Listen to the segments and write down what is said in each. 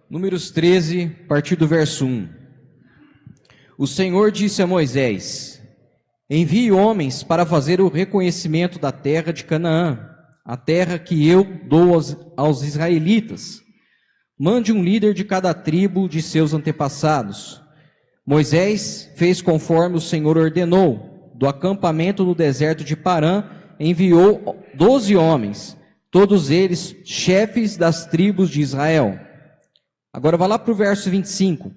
Números 13, a partir do verso 1. O Senhor disse a Moisés: envie homens para fazer o reconhecimento da terra de Canaã, a terra que eu dou aos israelitas. Mande um líder de cada tribo de seus antepassados. Moisés fez conforme o Senhor ordenou. Do acampamento no deserto de Parã, enviou 12 homens, todos eles chefes das tribos de Israel. Agora vai lá para o verso 25.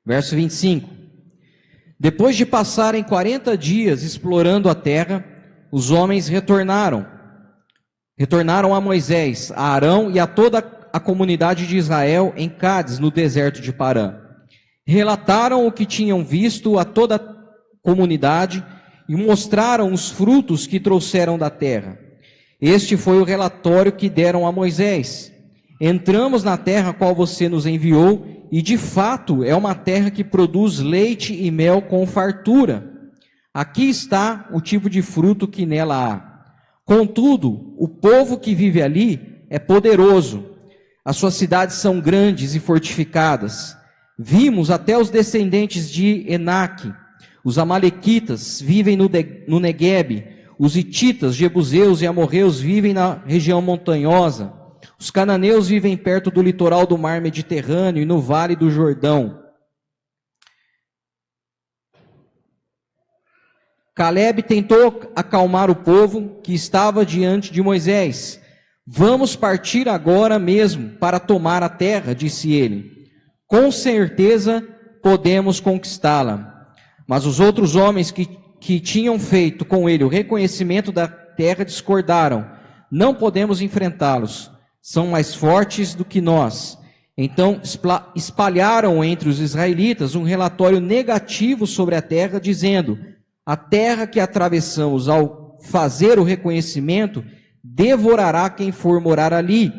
Verso 25. Depois de passarem 40 dias explorando a terra, os homens retornaram a Moisés, a Arão e a toda a comunidade de Israel em Cádiz, no deserto de Parã. Relataram o que tinham visto a toda a comunidade e mostraram os frutos que trouxeram da terra. Este foi o relatório que deram a Moisés. Entramos na terra a qual você nos enviou, e de fato é uma terra que produz leite e mel com fartura. Aqui está o tipo de fruto que nela há. Contudo, o povo que vive ali é poderoso. As suas cidades são grandes e fortificadas. Vimos até os descendentes de Enaque. Os amalequitas vivem no Neguebe. Os hititas, jebuseus e amorreus vivem na região montanhosa. Os cananeus vivem perto do litoral do mar Mediterrâneo e no vale do Jordão. Calebe tentou acalmar o povo que estava diante de Moisés. Vamos partir agora mesmo para tomar a terra, disse ele. Com certeza podemos conquistá-la. Mas os outros homens que tinham feito com ele o reconhecimento da terra discordaram. Não podemos enfrentá-los. São mais fortes do que nós. Então espalharam entre os israelitas um relatório negativo sobre a terra, dizendo: a terra que atravessamos ao fazer o reconhecimento devorará quem for morar ali.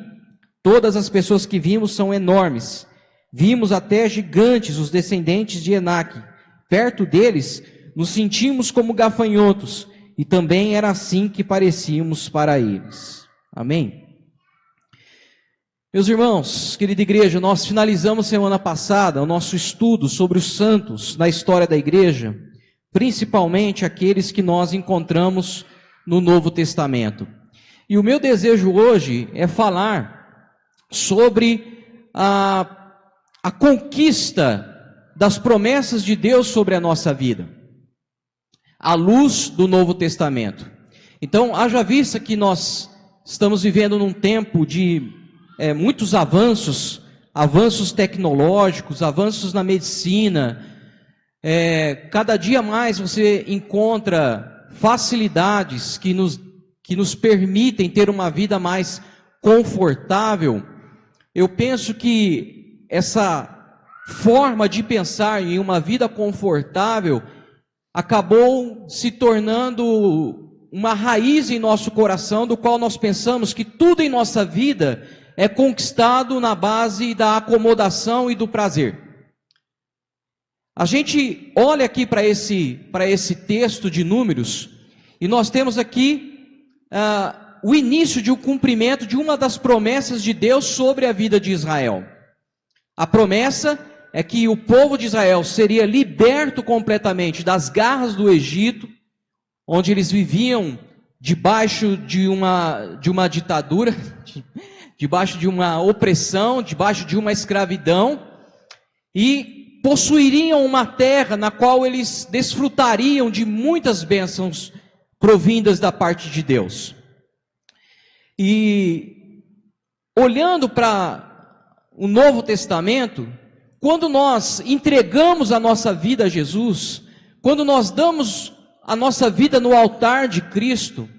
Todas as pessoas que vimos são enormes. Vimos até gigantes, os descendentes de Enaque. Perto deles, nos sentimos como gafanhotos, e também era assim que parecíamos para eles. Amém? Meus irmãos, querida igreja, nós finalizamos semana passada o nosso estudo sobre os santos na história da igreja, principalmente aqueles que nós encontramos no Novo Testamento. E o meu desejo hoje é falar sobre a conquista das promessas de Deus sobre a nossa vida, à luz do Novo Testamento. Então, haja vista que nós estamos vivendo num tempo de muitos avanços tecnológicos, avanços na medicina. Cada dia mais você encontra facilidades que nos permitem ter uma vida mais confortável. Eu penso que essa forma de pensar em uma vida confortável acabou se tornando uma raiz em nosso coração, do qual nós pensamos que tudo em nossa vida é conquistado na base da acomodação e do prazer. A gente olha aqui para esse texto de Números, e nós temos aqui o início de um cumprimento de uma das promessas de Deus sobre a vida de Israel. A promessa é que o povo de Israel seria liberto completamente das garras do Egito, onde eles viviam debaixo de uma ditadura, debaixo de uma opressão, debaixo de uma escravidão, e possuiriam uma terra na qual eles desfrutariam de muitas bênçãos provindas da parte de Deus. E olhando para o Novo Testamento, quando nós entregamos a nossa vida a Jesus, quando nós damos a nossa vida no altar de Cristo,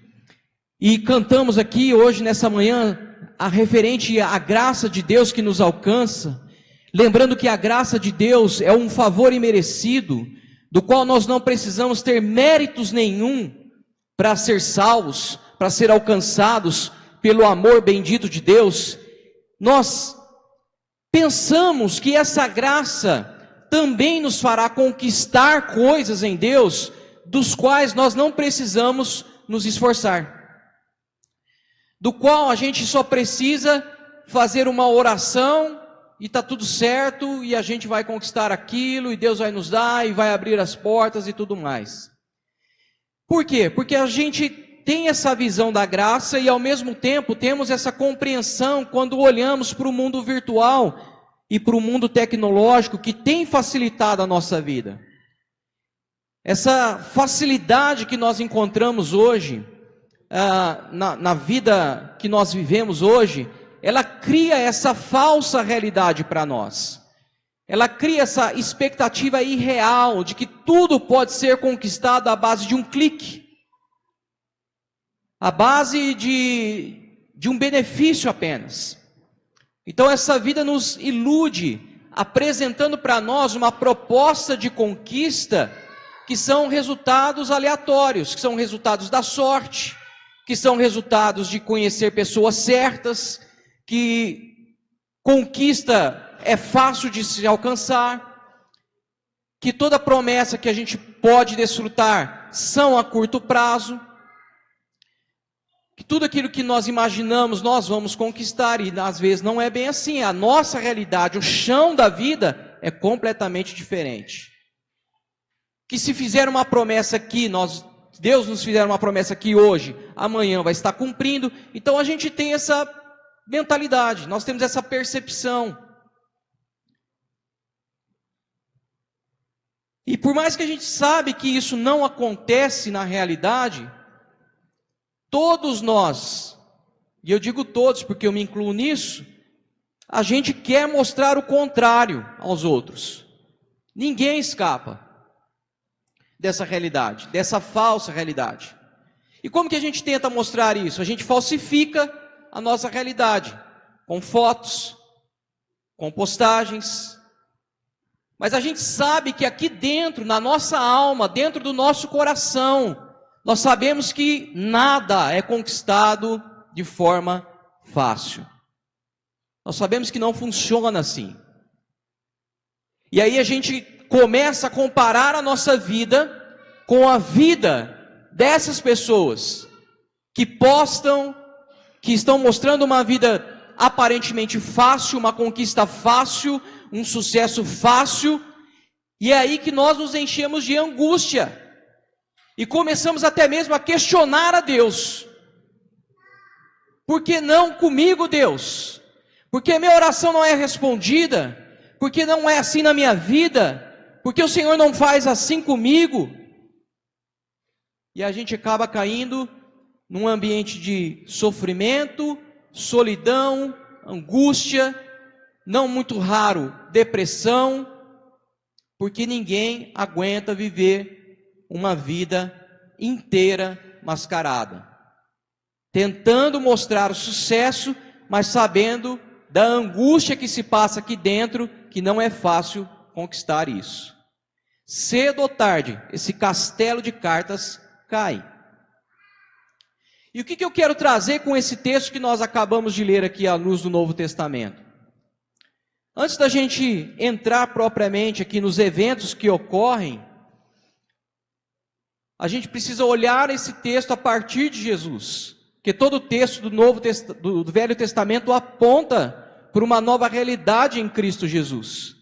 e cantamos aqui hoje nessa manhã a referente à graça de Deus que nos alcança, lembrando que a graça de Deus é um favor imerecido, do qual nós não precisamos ter méritos nenhum para ser salvos, para ser alcançados pelo amor bendito de Deus. Nós pensamos que essa graça também nos fará conquistar coisas em Deus, dos quais nós não precisamos nos esforçar. do qual a gente só precisa fazer uma oração e está tudo certo, e a gente vai conquistar aquilo, e Deus vai nos dar, e vai abrir as portas e tudo mais. Por quê? Porque a gente tem essa visão da graça e ao mesmo tempo temos essa compreensão quando olhamos para o mundo virtual e para o mundo tecnológico que tem facilitado a nossa vida. Essa facilidade que nós encontramos hoje, na vida que nós vivemos hoje, ela cria essa falsa realidade para nós. Ela cria essa expectativa irreal de que tudo pode ser conquistado à base de um clique, à base de um benefício apenas. Então essa vida nos ilude, apresentando para nós uma proposta de conquista que são resultados aleatórios, que são resultados da sorte, que são resultados de conhecer pessoas certas, que conquista é fácil de se alcançar, que toda promessa que a gente pode desfrutar são a curto prazo, que tudo aquilo que nós imaginamos nós vamos conquistar, e às vezes não é bem assim. A nossa realidade, o chão da vida é completamente diferente. Que se fizer uma promessa aqui, Deus nos fizer uma promessa aqui hoje, amanhã vai estar cumprindo. Então a gente tem essa mentalidade, nós temos essa percepção. E por mais que a gente sabe que isso não acontece na realidade, todos nós, e eu digo todos porque eu me incluo nisso, a gente quer mostrar o contrário aos outros. Ninguém escapa dessa realidade, dessa falsa realidade. E como que a gente tenta mostrar isso? A gente falsifica a nossa realidade, com fotos, com postagens. Mas a gente sabe que aqui dentro, na nossa alma, dentro do nosso coração, nós sabemos que nada é conquistado de forma fácil. Nós sabemos que não funciona assim. E aí a gente começa a comparar a nossa vida com a vida dessas pessoas que postam, que estão mostrando uma vida aparentemente fácil, uma conquista fácil, um sucesso fácil, e é aí que nós nos enchemos de angústia, e começamos até mesmo a questionar a Deus. Por que não comigo, Deus? Por que minha oração não é respondida? Por que não é assim na minha vida? Por que o Senhor não faz assim comigo? E a gente acaba caindo num ambiente de sofrimento, solidão, angústia, não muito raro, depressão, porque ninguém aguenta viver uma vida inteira mascarada, tentando mostrar o sucesso, mas sabendo da angústia que se passa aqui dentro, que não é fácil conquistar isso. Cedo ou tarde, esse castelo de cartas cai. E o que eu quero trazer com esse texto que nós acabamos de ler aqui à luz do Novo Testamento? Antes da gente entrar propriamente aqui nos eventos que ocorrem, a gente precisa olhar esse texto a partir de Jesus, porque todo o texto do Velho Testamento aponta para uma nova realidade em Cristo Jesus.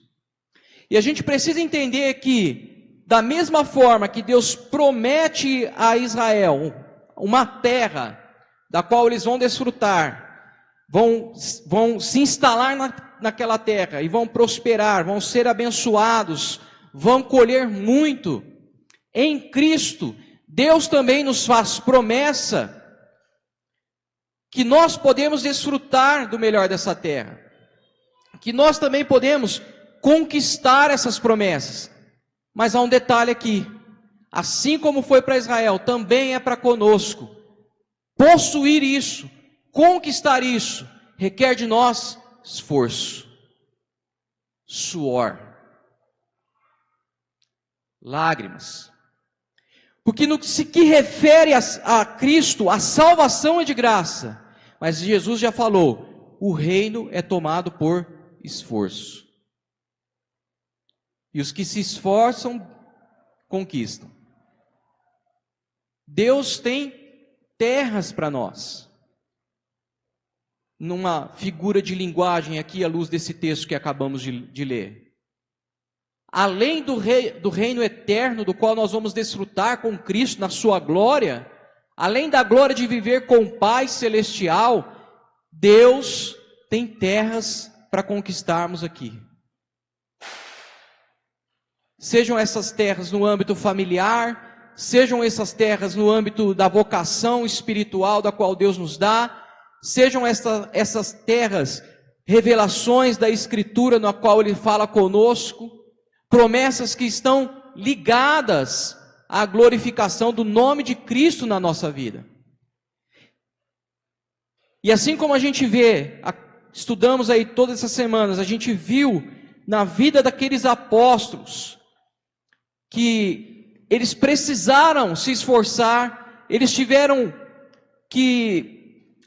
E a gente precisa entender que, da mesma forma que Deus promete a Israel uma terra da qual eles vão desfrutar, vão se instalar naquela terra e vão prosperar, vão ser abençoados, vão colher muito. Em Cristo, Deus também nos faz promessa que nós podemos desfrutar do melhor dessa terra, que nós também podemos conquistar essas promessas. Mas há um detalhe aqui: assim como foi para Israel, também é para conosco. Possuir isso, conquistar isso, requer de nós esforço, suor, lágrimas. Porque no que refere a Cristo, a salvação é de graça. Mas Jesus já falou, o reino é tomado por esforço. E os que se esforçam, conquistam. Deus tem terras para nós. numa figura de linguagem aqui à luz desse texto que acabamos de ler. Além do reino eterno, do qual nós vamos desfrutar com Cristo na sua glória, além da glória de viver com o Pai celestial, Deus tem terras para conquistarmos aqui. Sejam essas terras no âmbito familiar, sejam essas terras no âmbito da vocação espiritual da qual Deus nos dá, sejam essas terras revelações da Escritura na qual Ele fala conosco, promessas que estão ligadas à glorificação do nome de Cristo na nossa vida. E assim como a gente vê, estudamos aí todas essas semanas, a gente viu na vida daqueles apóstolos, que eles precisaram se esforçar, eles tiveram que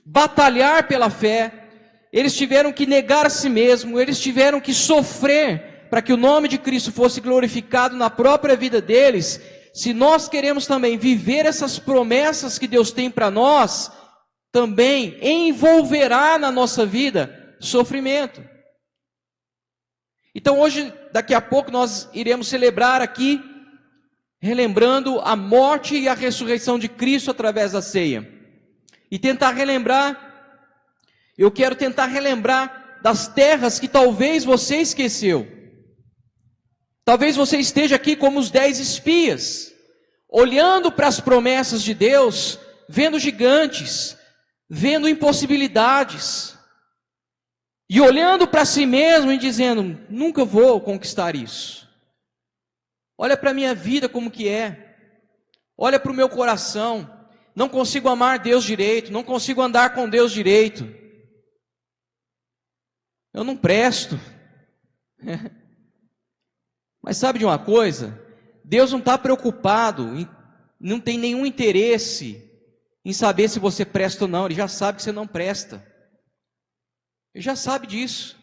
batalhar pela fé, eles tiveram que negar a si mesmo, eles tiveram que sofrer para que o nome de Cristo fosse glorificado na própria vida deles. Se nós queremos também viver essas promessas que Deus tem para nós, também envolverá na nossa vida sofrimento. Então hoje, daqui a pouco, nós iremos celebrar aqui, relembrando a morte e a ressurreição de Cristo através da ceia. E eu quero tentar relembrar das terras que talvez você esqueceu. Talvez você esteja aqui como os 10 espias, olhando para as promessas de Deus, vendo gigantes, vendo impossibilidades, e olhando para si mesmo e dizendo, nunca vou conquistar isso. Olha para a minha vida como que é, olha para o meu coração, não consigo amar Deus direito, não consigo andar com Deus direito, eu não presto. Mas sabe de uma coisa? Deus não está preocupado, não tem nenhum interesse em saber se você presta ou não. Ele já sabe que você não presta. Ele já sabe disso.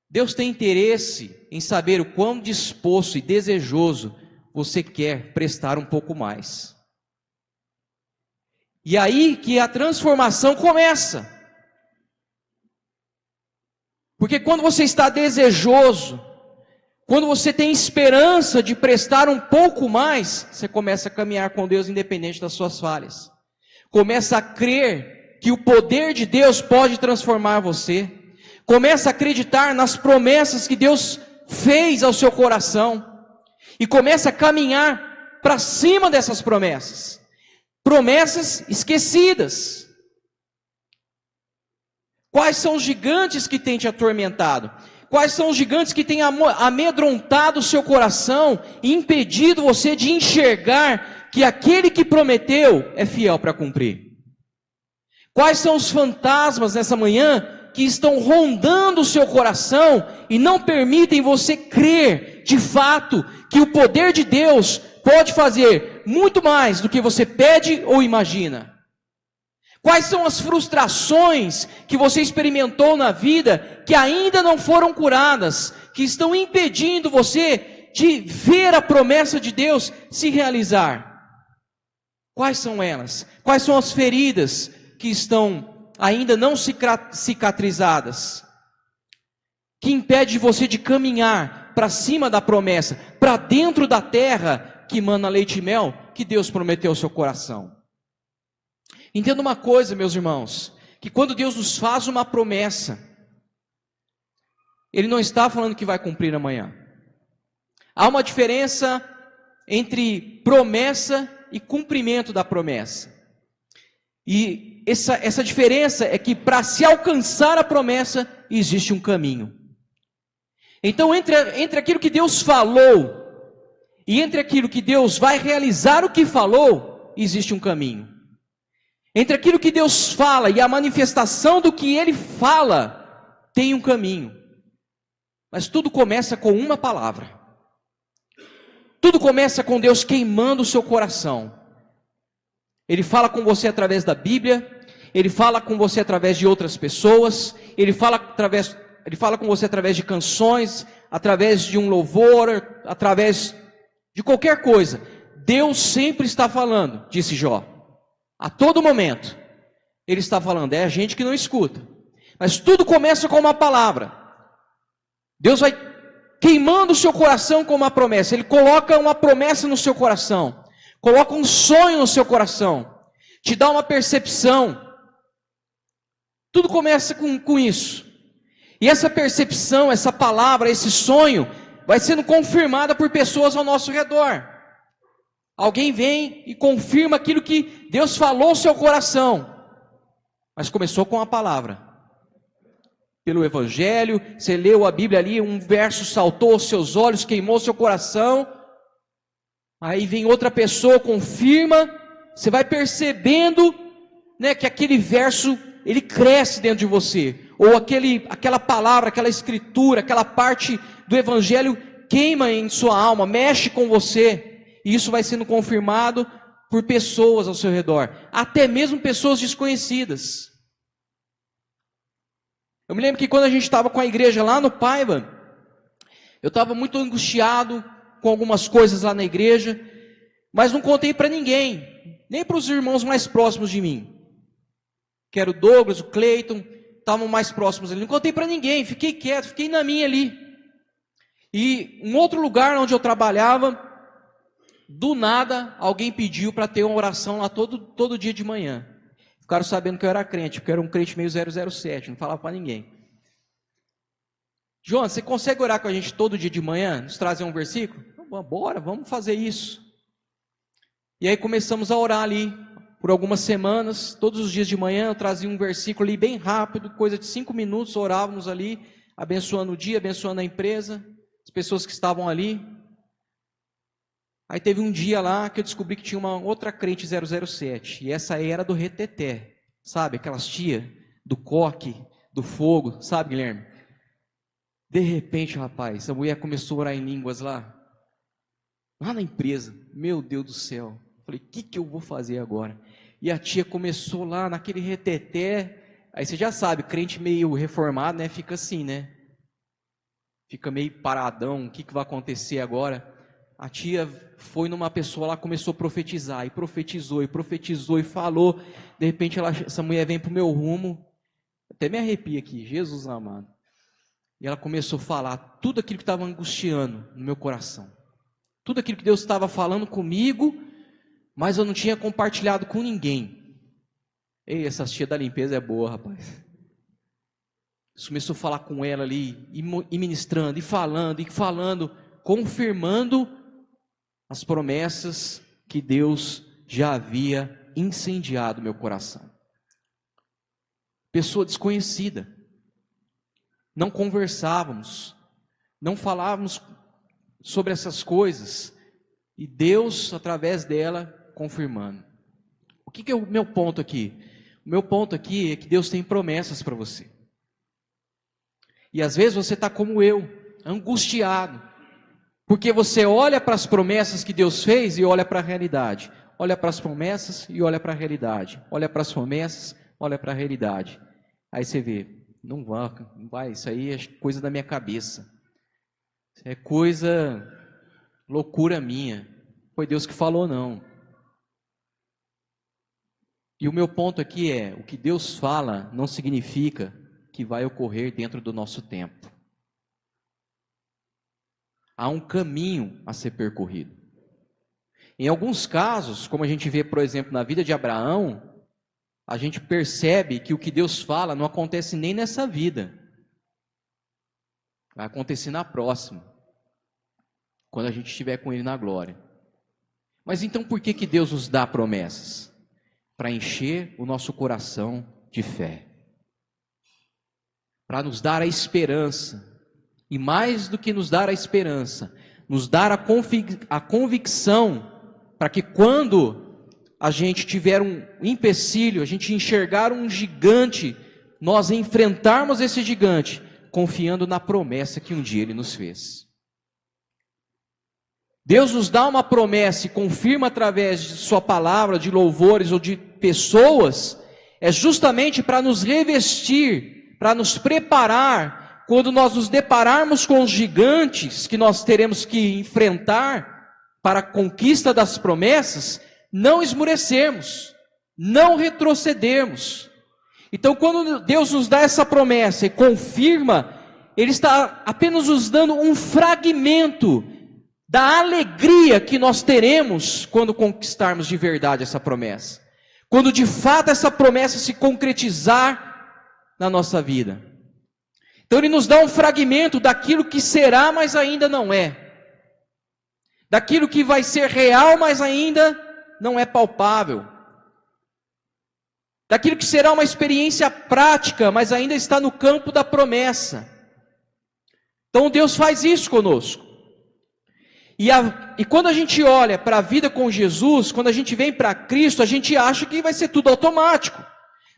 Deus tem interesse em saber o quão disposto e desejoso você quer prestar um pouco mais. E aí que a transformação começa. Porque quando você está desejoso, quando você tem esperança de prestar um pouco mais, você começa a caminhar com Deus independente das suas falhas. Começa a crer que o poder de Deus pode transformar você. Começa a acreditar nas promessas que Deus fez ao seu coração. E começa a caminhar para cima dessas promessas. Promessas esquecidas. Quais são os gigantes que têm te atormentado? Quais são os gigantes que têm amedrontado o seu coração e impedido você de enxergar que aquele que prometeu é fiel para cumprir? Quais são os fantasmas nessa manhã que estão rondando o seu coração e não permitem você crer de fato que o poder de Deus pode fazer muito mais do que você pede ou imagina? Quais são as frustrações que você experimentou na vida que ainda não foram curadas, que estão impedindo você de ver a promessa de Deus se realizar? Quais são elas? Quais são as feridas que estão ainda não cicatrizadas, que impede você de caminhar para cima da promessa, para dentro da terra que mana leite e mel, que Deus prometeu ao seu coração? Entenda uma coisa, meus irmãos, que quando Deus nos faz uma promessa, Ele não está falando que vai cumprir amanhã. Há uma diferença entre promessa e cumprimento da promessa. E essa diferença é que para se alcançar a promessa, existe um caminho. Então, entre aquilo que Deus falou e entre aquilo que Deus vai realizar o que falou, existe um caminho. Entre aquilo que Deus fala e a manifestação do que Ele fala, tem um caminho. Mas tudo começa com uma palavra. Tudo começa com Deus queimando o seu coração. Ele fala com você através da Bíblia, Ele fala com você através de outras pessoas, Ele fala com você através de canções, através de um louvor, através de qualquer coisa. Deus sempre está falando, disse Jó. A todo momento, Ele está falando. É a gente que não escuta. Mas tudo começa com uma palavra. Deus vai queimando o seu coração com uma promessa. Ele coloca uma promessa no seu coração. Coloca um sonho no seu coração. Te dá uma percepção. Tudo começa com isso. E essa percepção, essa palavra, esse sonho, vai sendo confirmada por pessoas ao nosso redor. Alguém vem e confirma aquilo que Deus falou no seu coração. Mas começou com a palavra. Pelo Evangelho, você leu a Bíblia ali, um verso saltou aos seus olhos, queimou seu coração. Aí vem outra pessoa, confirma. Você vai percebendo, né, que aquele verso, ele cresce dentro de você. Ou aquela palavra, aquela escritura, aquela parte do Evangelho queima em sua alma, mexe com você. E isso vai sendo confirmado por pessoas ao seu redor. Até mesmo pessoas desconhecidas. Eu me lembro que quando a gente estava com a igreja lá no Paiva, eu estava muito angustiado com algumas coisas lá na igreja, mas não contei para ninguém, nem para os irmãos mais próximos de mim, que era o Douglas, o Cleiton, estavam mais próximos ali. Não contei para ninguém, fiquei quieto, fiquei na minha ali. E um outro lugar onde eu trabalhava, do nada, alguém pediu para ter uma oração lá todo dia de manhã. Ficaram sabendo que eu era crente, porque eu era um crente meio 007, não falava para ninguém. João, você consegue orar com a gente todo dia de manhã? Nos trazer um versículo? Bora, vamos fazer isso. E aí começamos a orar ali, por algumas semanas, todos os dias de manhã, eu trazia um versículo ali bem rápido, coisa de 5 minutos, orávamos ali, abençoando o dia, abençoando a empresa, as pessoas que estavam ali. Aí teve um dia lá que eu descobri que tinha uma outra crente 007, e essa aí era do reteté, sabe, aquelas tia do coque, do fogo, sabe, Guilherme? De repente, rapaz, a mulher começou a orar em línguas lá na empresa. Meu Deus do céu, falei, o que eu vou fazer agora? E a tia começou lá naquele reteté, aí você já sabe, crente meio reformado, né, fica assim, né, fica meio paradão, o que vai acontecer agora? A tia foi numa pessoa lá, começou a profetizar, e profetizou, e falou. De repente essa mulher vem para o meu rumo, até me arrepia aqui, Jesus amado. E ela começou a falar tudo aquilo que estava angustiando no meu coração. Tudo aquilo que Deus estava falando comigo, mas eu não tinha compartilhado com ninguém. Ei, essa tia da limpeza é boa, rapaz. Começou a falar com ela ali, e ministrando, e falando, confirmando as promessas que Deus já havia incendiado meu coração. Pessoa desconhecida. Não conversávamos, não falávamos sobre essas coisas, e Deus, através dela, confirmando. O que é o meu ponto aqui? O meu ponto aqui é que Deus tem promessas para você. E às vezes você está como eu, angustiado, porque você olha para as promessas que Deus fez e olha para a realidade. Olha para as promessas e olha para a realidade. Olha para as promessas, olha para a realidade. Aí você vê, não vai, isso aí é coisa da minha cabeça. Isso é coisa, loucura minha. Foi Deus que falou, não. E o meu ponto aqui é, o que Deus fala não significa que vai ocorrer dentro do nosso tempo. Há um caminho a ser percorrido. Em alguns casos, como a gente vê, por exemplo, na vida de Abraão, a gente percebe que o que Deus fala não acontece nem nessa vida. Vai acontecer na próxima, quando a gente estiver com Ele na glória. Mas então por que Deus nos dá promessas? Para encher o nosso coração de fé. Para nos dar a esperança. E mais do que nos dar a esperança, nos dar a convicção, para que quando a gente tiver um empecilho, a gente enxergar um gigante, nós enfrentarmos esse gigante, confiando na promessa que um dia Ele nos fez. Deus nos dá uma promessa e confirma através de sua palavra, de louvores ou de pessoas, é justamente para nos revestir, para nos preparar, quando nós nos depararmos com os gigantes que nós teremos que enfrentar para a conquista das promessas, não esmorecermos, não retrocedermos. Então, quando Deus nos dá essa promessa e confirma, Ele está apenas nos dando um fragmento da alegria que nós teremos quando conquistarmos de verdade essa promessa. Quando de fato essa promessa se concretizar na nossa vida. Então Ele nos dá um fragmento daquilo que será, mas ainda não é. Daquilo que vai ser real, mas ainda não é palpável. Daquilo que será uma experiência prática, mas ainda está no campo da promessa. Então Deus faz isso conosco. E quando a gente olha para a vida com Jesus, quando a gente vem para Cristo, a gente acha que vai ser tudo automático.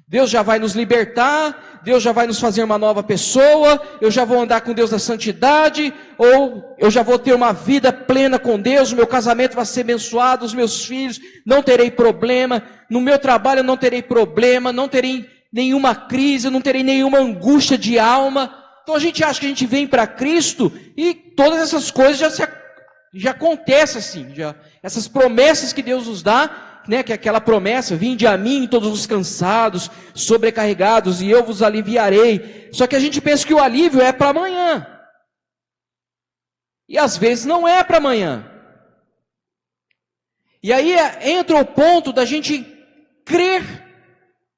Deus já vai nos libertar, Deus já vai nos fazer uma nova pessoa, eu já vou andar com Deus na santidade, ou eu já vou ter uma vida plena com Deus, o meu casamento vai ser abençoado, os meus filhos, não terei problema, no meu trabalho eu não terei problema, não terei nenhuma crise, não terei nenhuma angústia de alma. Então a gente acha que a gente vem para Cristo e todas essas coisas já acontecem assim, essas promessas que Deus nos dá, né, que é aquela promessa, vinde a mim todos os cansados, sobrecarregados, e eu vos aliviarei. Só que a gente pensa que o alívio é para amanhã. E às vezes não é para amanhã. E aí entra o ponto da gente crer,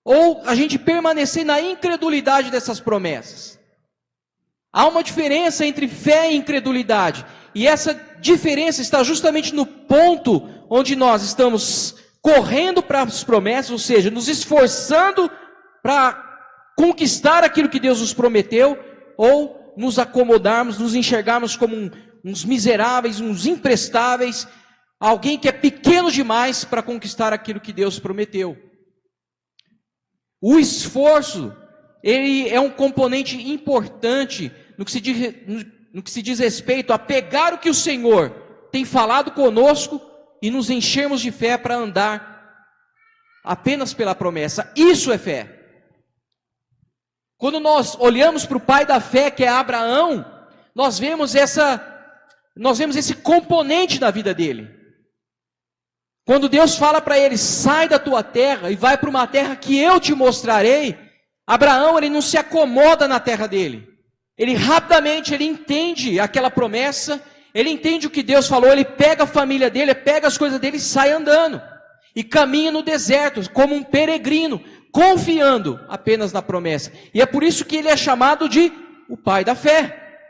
ou a gente permanecer na incredulidade dessas promessas. Há uma diferença entre fé e incredulidade. E essa diferença está justamente no ponto onde nós estamos correndo para as promessas, ou seja, nos esforçando para conquistar aquilo que Deus nos prometeu, ou nos acomodarmos, nos enxergarmos como uns miseráveis, uns imprestáveis, alguém que é pequeno demais para conquistar aquilo que Deus prometeu. O esforço, ele é um componente importante no que se diz respeito a pegar o que o Senhor tem falado conosco e nos enchermos de fé para andar apenas pela promessa. Isso é fé. Quando nós olhamos para o pai da fé, que é Abraão, nós vemos esse componente na vida dele. Quando Deus fala para ele, sai da tua terra e vai para uma terra que eu te mostrarei, Abraão, ele não se acomoda na terra dele. Ele rapidamente, ele entende aquela promessa, ele entende o que Deus falou, ele pega a família dele, pega as coisas dele e sai andando. E caminha no deserto, como um peregrino, confiando apenas na promessa. E é por isso que ele é chamado de o pai da fé.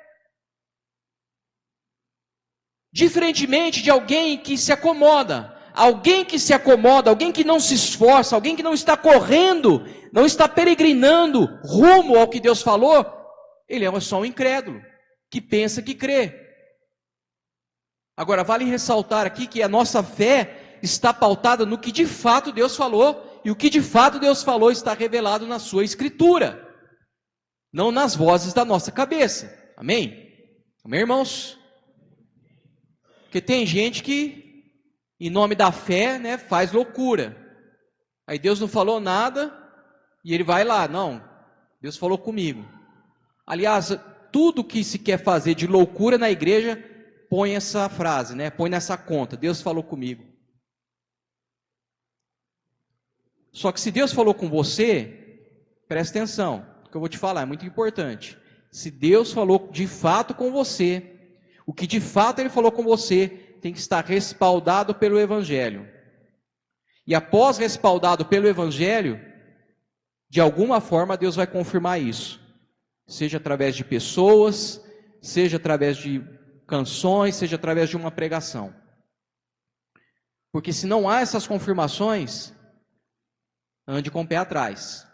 Diferentemente de alguém que se acomoda, alguém que não se esforça, alguém que não está correndo, não está peregrinando rumo ao que Deus falou, ele é só um incrédulo, que pensa que crê. Agora, vale ressaltar aqui que a nossa fé está pautada no que de fato Deus falou, e o que de fato Deus falou está revelado na sua Escritura, não nas vozes da nossa cabeça. Amém? Amém, irmãos? Porque tem gente que, em nome da fé, né, faz loucura. Aí Deus não falou nada, e ele vai lá, não, Deus falou comigo. Aliás, tudo que se quer fazer de loucura na igreja, põe essa frase, né? Põe nessa conta, Deus falou comigo. Só que se Deus falou com você, presta atenção, o que eu vou te falar é muito importante. Se Deus falou de fato com você, o que de fato Ele falou com você, tem que estar respaldado pelo Evangelho. E após respaldado pelo Evangelho, de alguma forma Deus vai confirmar isso. Seja através de pessoas, seja através de canções, seja através de uma pregação. Porque se não há essas confirmações, ande com o pé atrás.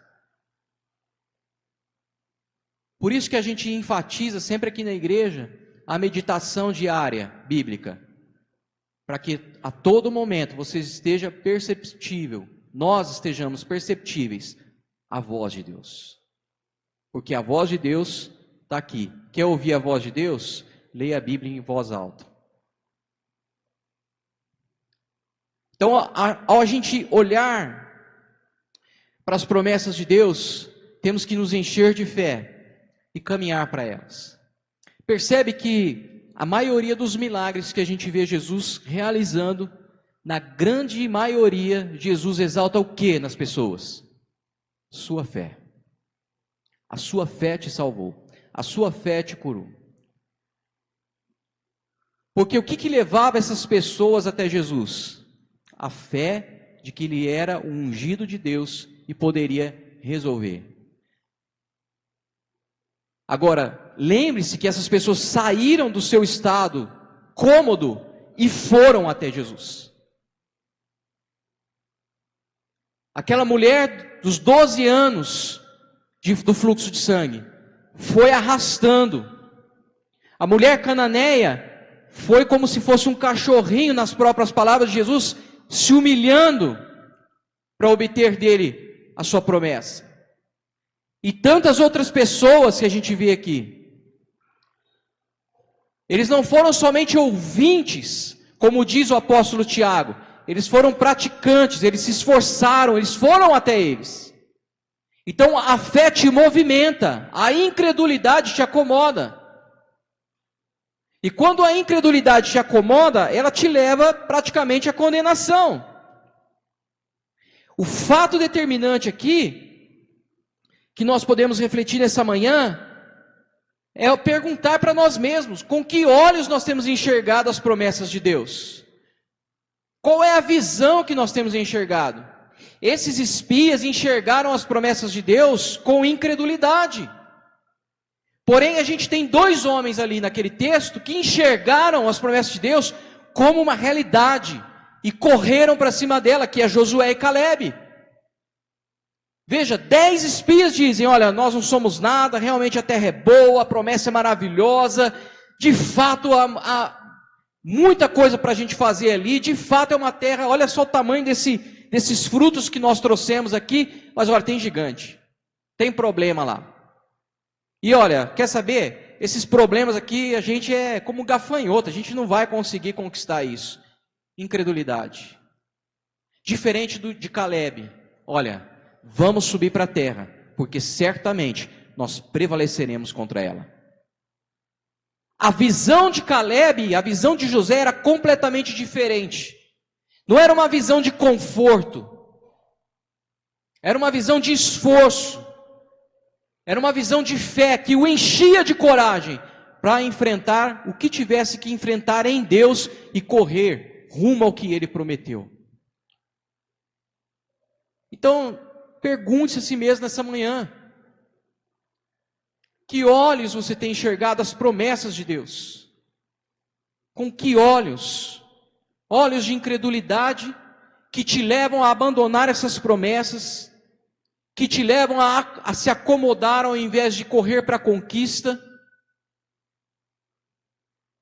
Por isso que a gente enfatiza sempre aqui na igreja a meditação diária bíblica. Para que a todo momento você esteja perceptível, nós estejamos perceptíveis à voz de Deus. Porque a voz de Deus está aqui. Quer ouvir a voz de Deus? Leia a Bíblia em voz alta. Então, ao a gente olhar para as promessas de Deus, temos que nos encher de fé e caminhar para elas. Percebe que a maioria dos milagres que a gente vê Jesus realizando, na grande maioria, Jesus exalta o que nas pessoas? Sua fé. A sua fé te salvou. A sua fé te curou. Porque o que levava essas pessoas até Jesus? A fé de que ele era o ungido de Deus e poderia resolver. Agora, lembre-se que essas pessoas saíram do seu estado cômodo e foram até Jesus. Aquela mulher dos 12 anos do fluxo de sangue foi arrastando. A mulher cananeia foi como se fosse um cachorrinho, nas próprias palavras de Jesus, se humilhando para obter dele a sua promessa. E tantas outras pessoas que a gente vê aqui. Eles não foram somente ouvintes, como diz o apóstolo Tiago. Eles foram praticantes, eles se esforçaram, eles foram até eles. Então a fé te movimenta, a incredulidade te acomoda. E quando a incredulidade te acomoda, ela te leva praticamente à condenação. O fato determinante aqui, que nós podemos refletir nessa manhã, é perguntar para nós mesmos, com que olhos nós temos enxergado as promessas de Deus? Qual é a visão que nós temos enxergado? Esses espias enxergaram as promessas de Deus com incredulidade. Porém, a gente tem dois homens ali naquele texto que enxergaram as promessas de Deus como uma realidade e correram para cima dela, que é Josué e Calebe. Veja, 10 espias dizem, olha, nós não somos nada, realmente a terra é boa, a promessa é maravilhosa, de fato há muita coisa para a gente fazer ali, de fato é uma terra, olha só o tamanho desses frutos que nós trouxemos aqui, mas olha, tem gigante, tem problema lá. E olha, quer saber? Esses problemas aqui, a gente é como gafanhoto, a gente não vai conseguir conquistar isso. Incredulidade. Diferente de Calebe, olha, vamos subir para a terra, porque certamente nós prevaleceremos contra ela. A visão de Calebe, a visão de Josué era completamente diferente. Não era uma visão de conforto, era uma visão de esforço, era uma visão de fé que o enchia de coragem para enfrentar o que tivesse que enfrentar em Deus e correr rumo ao que Ele prometeu. Então, pergunte-se a si mesmo nessa manhã: que olhos você tem enxergado as promessas de Deus? Com que olhos? Olhos de incredulidade que te levam a abandonar essas promessas, que te levam a se acomodar ao invés de correr para a conquista?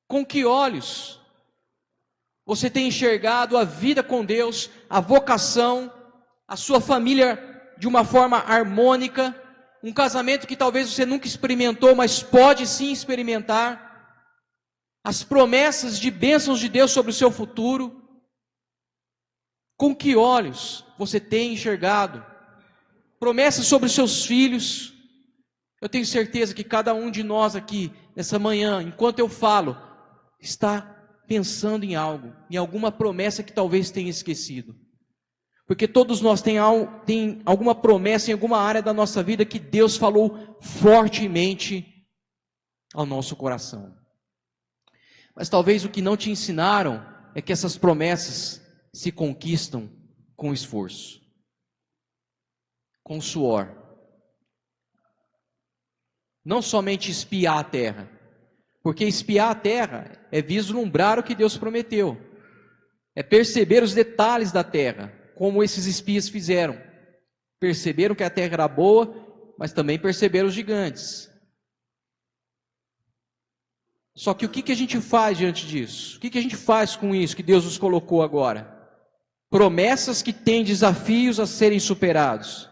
Com que olhos você tem enxergado a vida com Deus, a vocação, a sua família de uma forma harmônica, um casamento que talvez você nunca experimentou, mas pode sim experimentar, as promessas de bênçãos de Deus sobre o seu futuro? Com que olhos você tem enxergado promessas sobre os seus filhos? Eu tenho certeza que cada um de nós aqui, nessa manhã, enquanto eu falo, está pensando em algo, em alguma promessa que talvez tenha esquecido. Porque todos nós tem alguma promessa em alguma área da nossa vida que Deus falou fortemente ao nosso coração. Mas talvez o que não te ensinaram é que essas promessas se conquistam com esforço, com suor. Não somente espiar a terra, porque espiar a terra é vislumbrar o que Deus prometeu, é perceber os detalhes da terra, como esses espias fizeram. Perceberam que a terra era boa, mas também perceberam os gigantes. Só que o que a gente faz diante disso? O que a gente faz com isso que Deus nos colocou agora? Promessas que têm desafios a serem superados.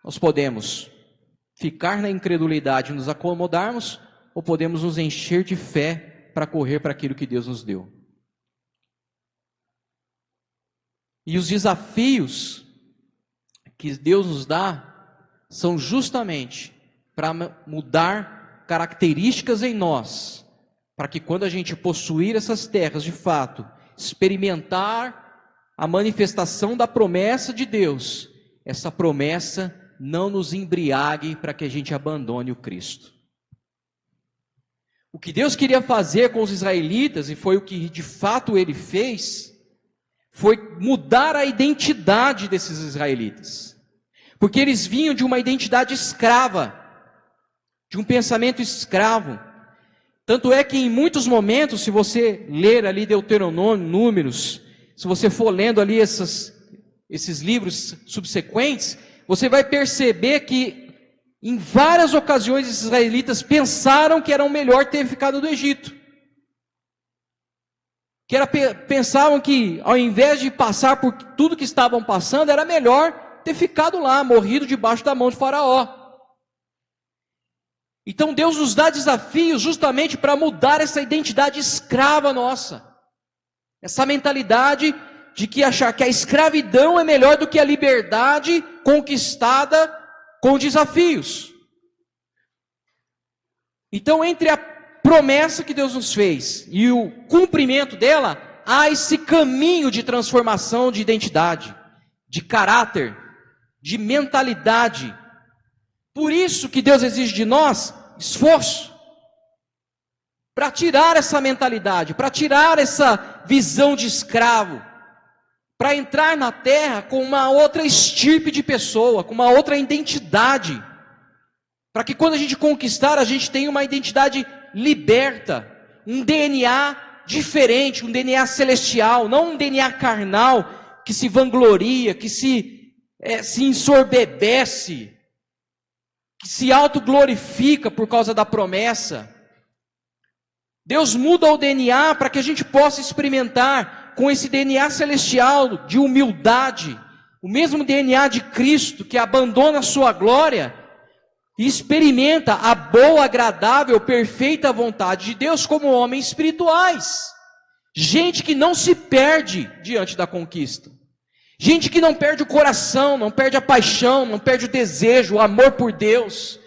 Nós podemos ficar na incredulidade e nos acomodarmos, ou podemos nos encher de fé para correr para aquilo que Deus nos deu. E os desafios que Deus nos dá são justamente para mudar características em nós, para que quando a gente possuir essas terras de fato, experimentar a manifestação da promessa de Deus, essa promessa não nos embriague para que a gente abandone o Cristo. O que Deus queria fazer com os israelitas, e foi o que de fato ele fez, foi mudar a identidade desses israelitas. Porque eles vinham de uma identidade escrava, de um pensamento escravo. Tanto é que em muitos momentos, se você ler ali Deuteronômio, Números, se você for lendo ali esses livros subsequentes, você vai perceber que em várias ocasiões esses israelitas pensaram que era melhor ter ficado no Egito. Pensavam que ao invés de passar por tudo que estavam passando, era melhor ter ficado lá, morrido debaixo da mão de Faraó. Então Deus nos dá desafios justamente para mudar essa identidade escrava nossa. Essa mentalidade de que achar que a escravidão é melhor do que a liberdade conquistada com desafios. Então, entre a promessa que Deus nos fez e o cumprimento dela, há esse caminho de transformação de identidade, de caráter, de mentalidade. Por isso que Deus exige de nós esforço, para tirar essa mentalidade, para tirar essa visão de escravo, para entrar na terra com uma outra estirpe de pessoa, com uma outra identidade, para que quando a gente conquistar, a gente tenha uma identidade liberta, um DNA diferente, um DNA celestial, não um DNA carnal, que se vangloria, que se ensorbebece, que se autoglorifica por causa da promessa. Deus muda o DNA para que a gente possa experimentar com esse DNA celestial de humildade, o mesmo DNA de Cristo que abandona a sua glória e experimenta a boa, agradável, perfeita vontade de Deus como homens espirituais. Gente que não se perde diante da conquista. Gente que não perde o coração, não perde a paixão, não perde o desejo, o amor por Deus.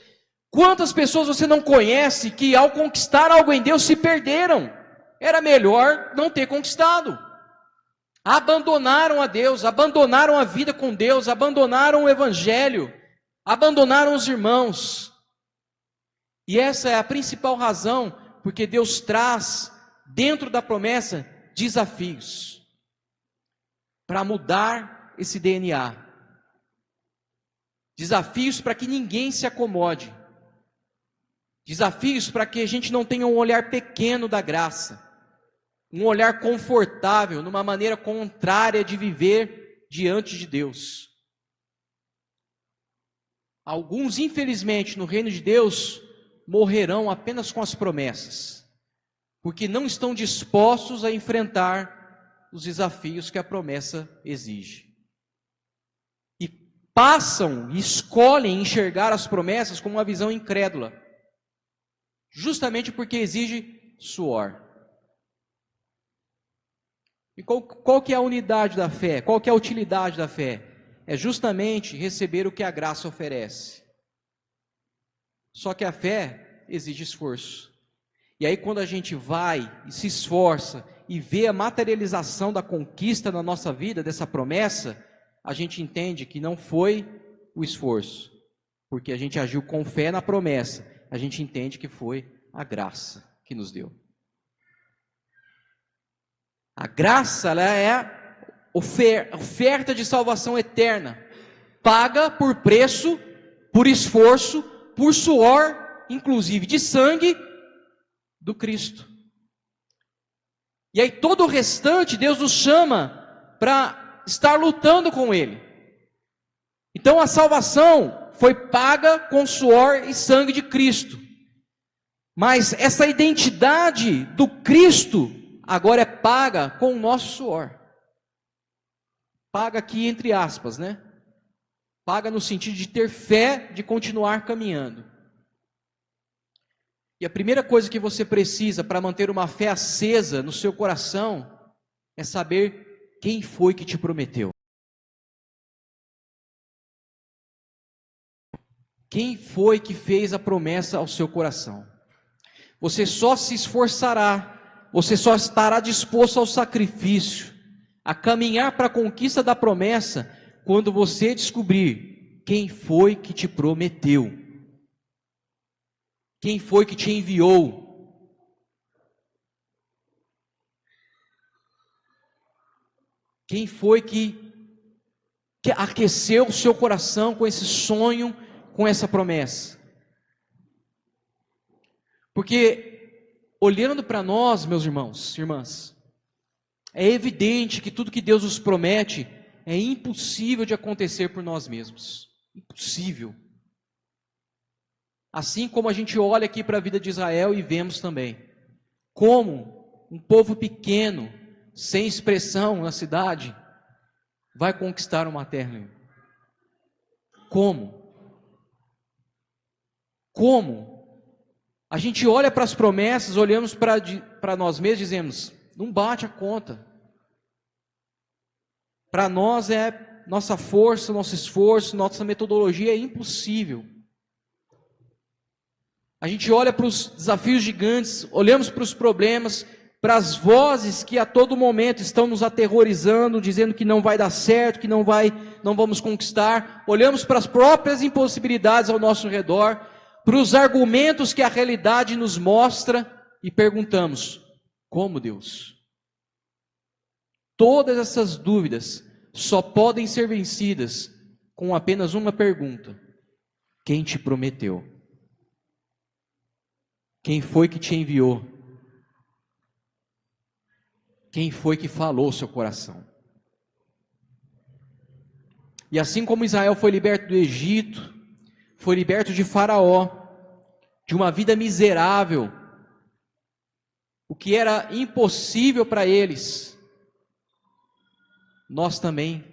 Quantas pessoas você não conhece que ao conquistar algo em Deus se perderam? Era melhor não ter conquistado. Abandonaram a Deus, abandonaram a vida com Deus, abandonaram o Evangelho, abandonaram os irmãos. E essa é a principal razão porque Deus traz dentro da promessa desafios para mudar esse DNA. Desafios para que ninguém se acomode. Desafios para que a gente não tenha um olhar pequeno da graça. Um olhar confortável, numa maneira contrária de viver diante de Deus. Alguns, infelizmente, no reino de Deus, morrerão apenas com as promessas, porque não estão dispostos a enfrentar os desafios que a promessa exige. E passam e escolhem enxergar as promessas com uma visão incrédula, justamente porque exige suor. E qual que é a unidade da fé? Qual que é a utilidade da fé? É justamente receber o que a graça oferece. Só que a fé exige esforço. E aí quando a gente vai e se esforça e vê a materialização da conquista na nossa vida, dessa promessa, a gente entende que não foi o esforço, porque a gente agiu com fé na promessa. A gente entende que foi a graça que nos deu. A graça, ela é a oferta de salvação eterna, paga por preço, por esforço, por suor, inclusive de sangue do Cristo. E aí todo o restante, Deus nos chama para estar lutando com Ele. Então a salvação foi paga com suor e sangue de Cristo. Mas essa identidade do Cristo agora é paga com o nosso suor. Paga aqui entre aspas, né? Paga no sentido de ter fé de continuar caminhando. E a primeira coisa que você precisa para manter uma fé acesa no seu coração é saber quem foi que te prometeu. Quem foi que fez a promessa ao seu coração? Você só se esforçará, você só estará disposto ao sacrifício, a caminhar para a conquista da promessa, quando você descobrir quem foi que te prometeu? Quem foi que te enviou? Quem foi que aqueceu o seu coração com esse sonho, com essa promessa? Porque, olhando para nós, meus irmãos e irmãs, é evidente que tudo que Deus nos promete é impossível de acontecer por nós mesmos. Impossível. Assim como a gente olha aqui para a vida de Israel e vemos também como um povo pequeno, sem expressão na cidade, vai conquistar uma terra. Como? Como? A gente olha para as promessas, olhamos para nós mesmos e dizemos, não bate a conta. Para nós é nossa força, nosso esforço, nossa metodologia é impossível. A gente olha para os desafios gigantes, olhamos para os problemas, para as vozes que a todo momento estão nos aterrorizando, dizendo que não vai dar certo, que não vamos conquistar. Olhamos para as próprias impossibilidades ao nosso redor, para os argumentos que a realidade nos mostra e perguntamos: como, Deus? Todas essas dúvidas só podem ser vencidas com apenas uma pergunta: quem te prometeu? Quem foi que te enviou? Quem foi que falou o seu coração? E assim como Israel foi liberto do Egito, foi liberto de Faraó, de uma vida miserável, o que era impossível para eles, nós também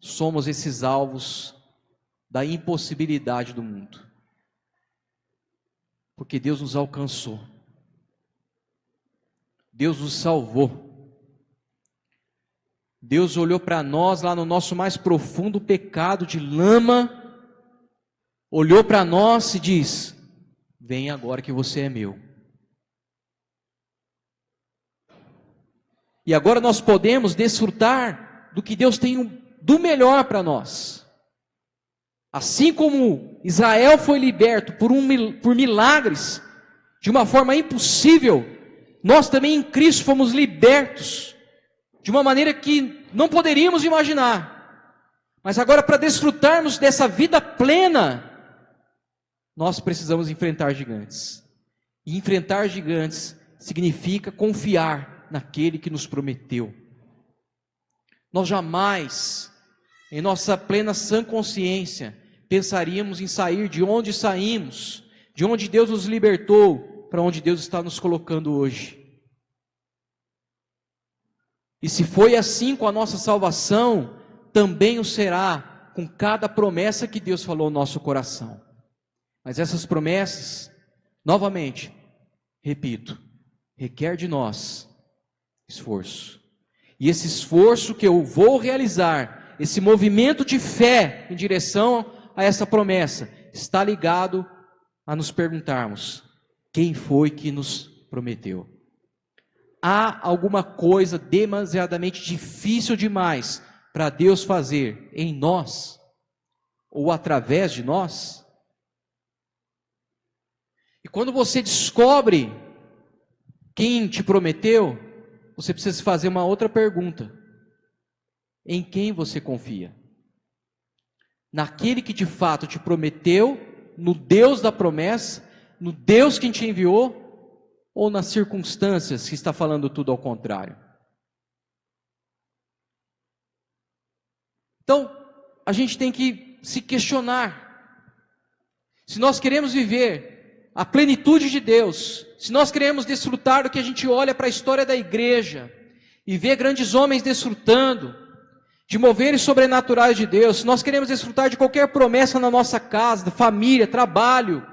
somos esses alvos da impossibilidade do mundo. Porque Deus nos alcançou. Deus nos salvou. Deus olhou para nós lá no nosso mais profundo pecado de lama, olhou para nós e diz: vem agora que você é meu. E agora nós podemos desfrutar do que Deus tem do melhor para nós. Assim como Israel foi liberto por milagres, de uma forma impossível, nós também em Cristo fomos libertos, de uma maneira que não poderíamos imaginar. Mas agora, para desfrutarmos dessa vida plena, nós precisamos enfrentar gigantes. E enfrentar gigantes significa confiar naquele que nos prometeu. Nós jamais, em nossa plena sã consciência, pensaríamos em sair de onde saímos, de onde Deus nos libertou, para onde Deus está nos colocando hoje. E se foi assim com a nossa salvação, também o será com cada promessa que Deus falou no nosso coração. Mas essas promessas, novamente, repito, requer de nós esforço. E esse esforço que eu vou realizar, esse movimento de fé em direção a essa promessa, está ligado a nos perguntarmos: quem foi que nos prometeu? Há alguma coisa demasiadamente difícil demais para Deus fazer em nós, ou através de nós? E quando você descobre quem te prometeu, você precisa se fazer uma outra pergunta: em quem você confia? Naquele que de fato te prometeu, no Deus da promessa, no Deus que te enviou, ou nas circunstâncias que está falando tudo ao contrário? Então, a gente tem que se questionar. Se nós queremos viver a plenitude de Deus, se nós queremos desfrutar do que a gente olha para a história da igreja e vê grandes homens desfrutando de moveres sobrenaturais de Deus, se nós queremos desfrutar de qualquer promessa na nossa casa, família, trabalho,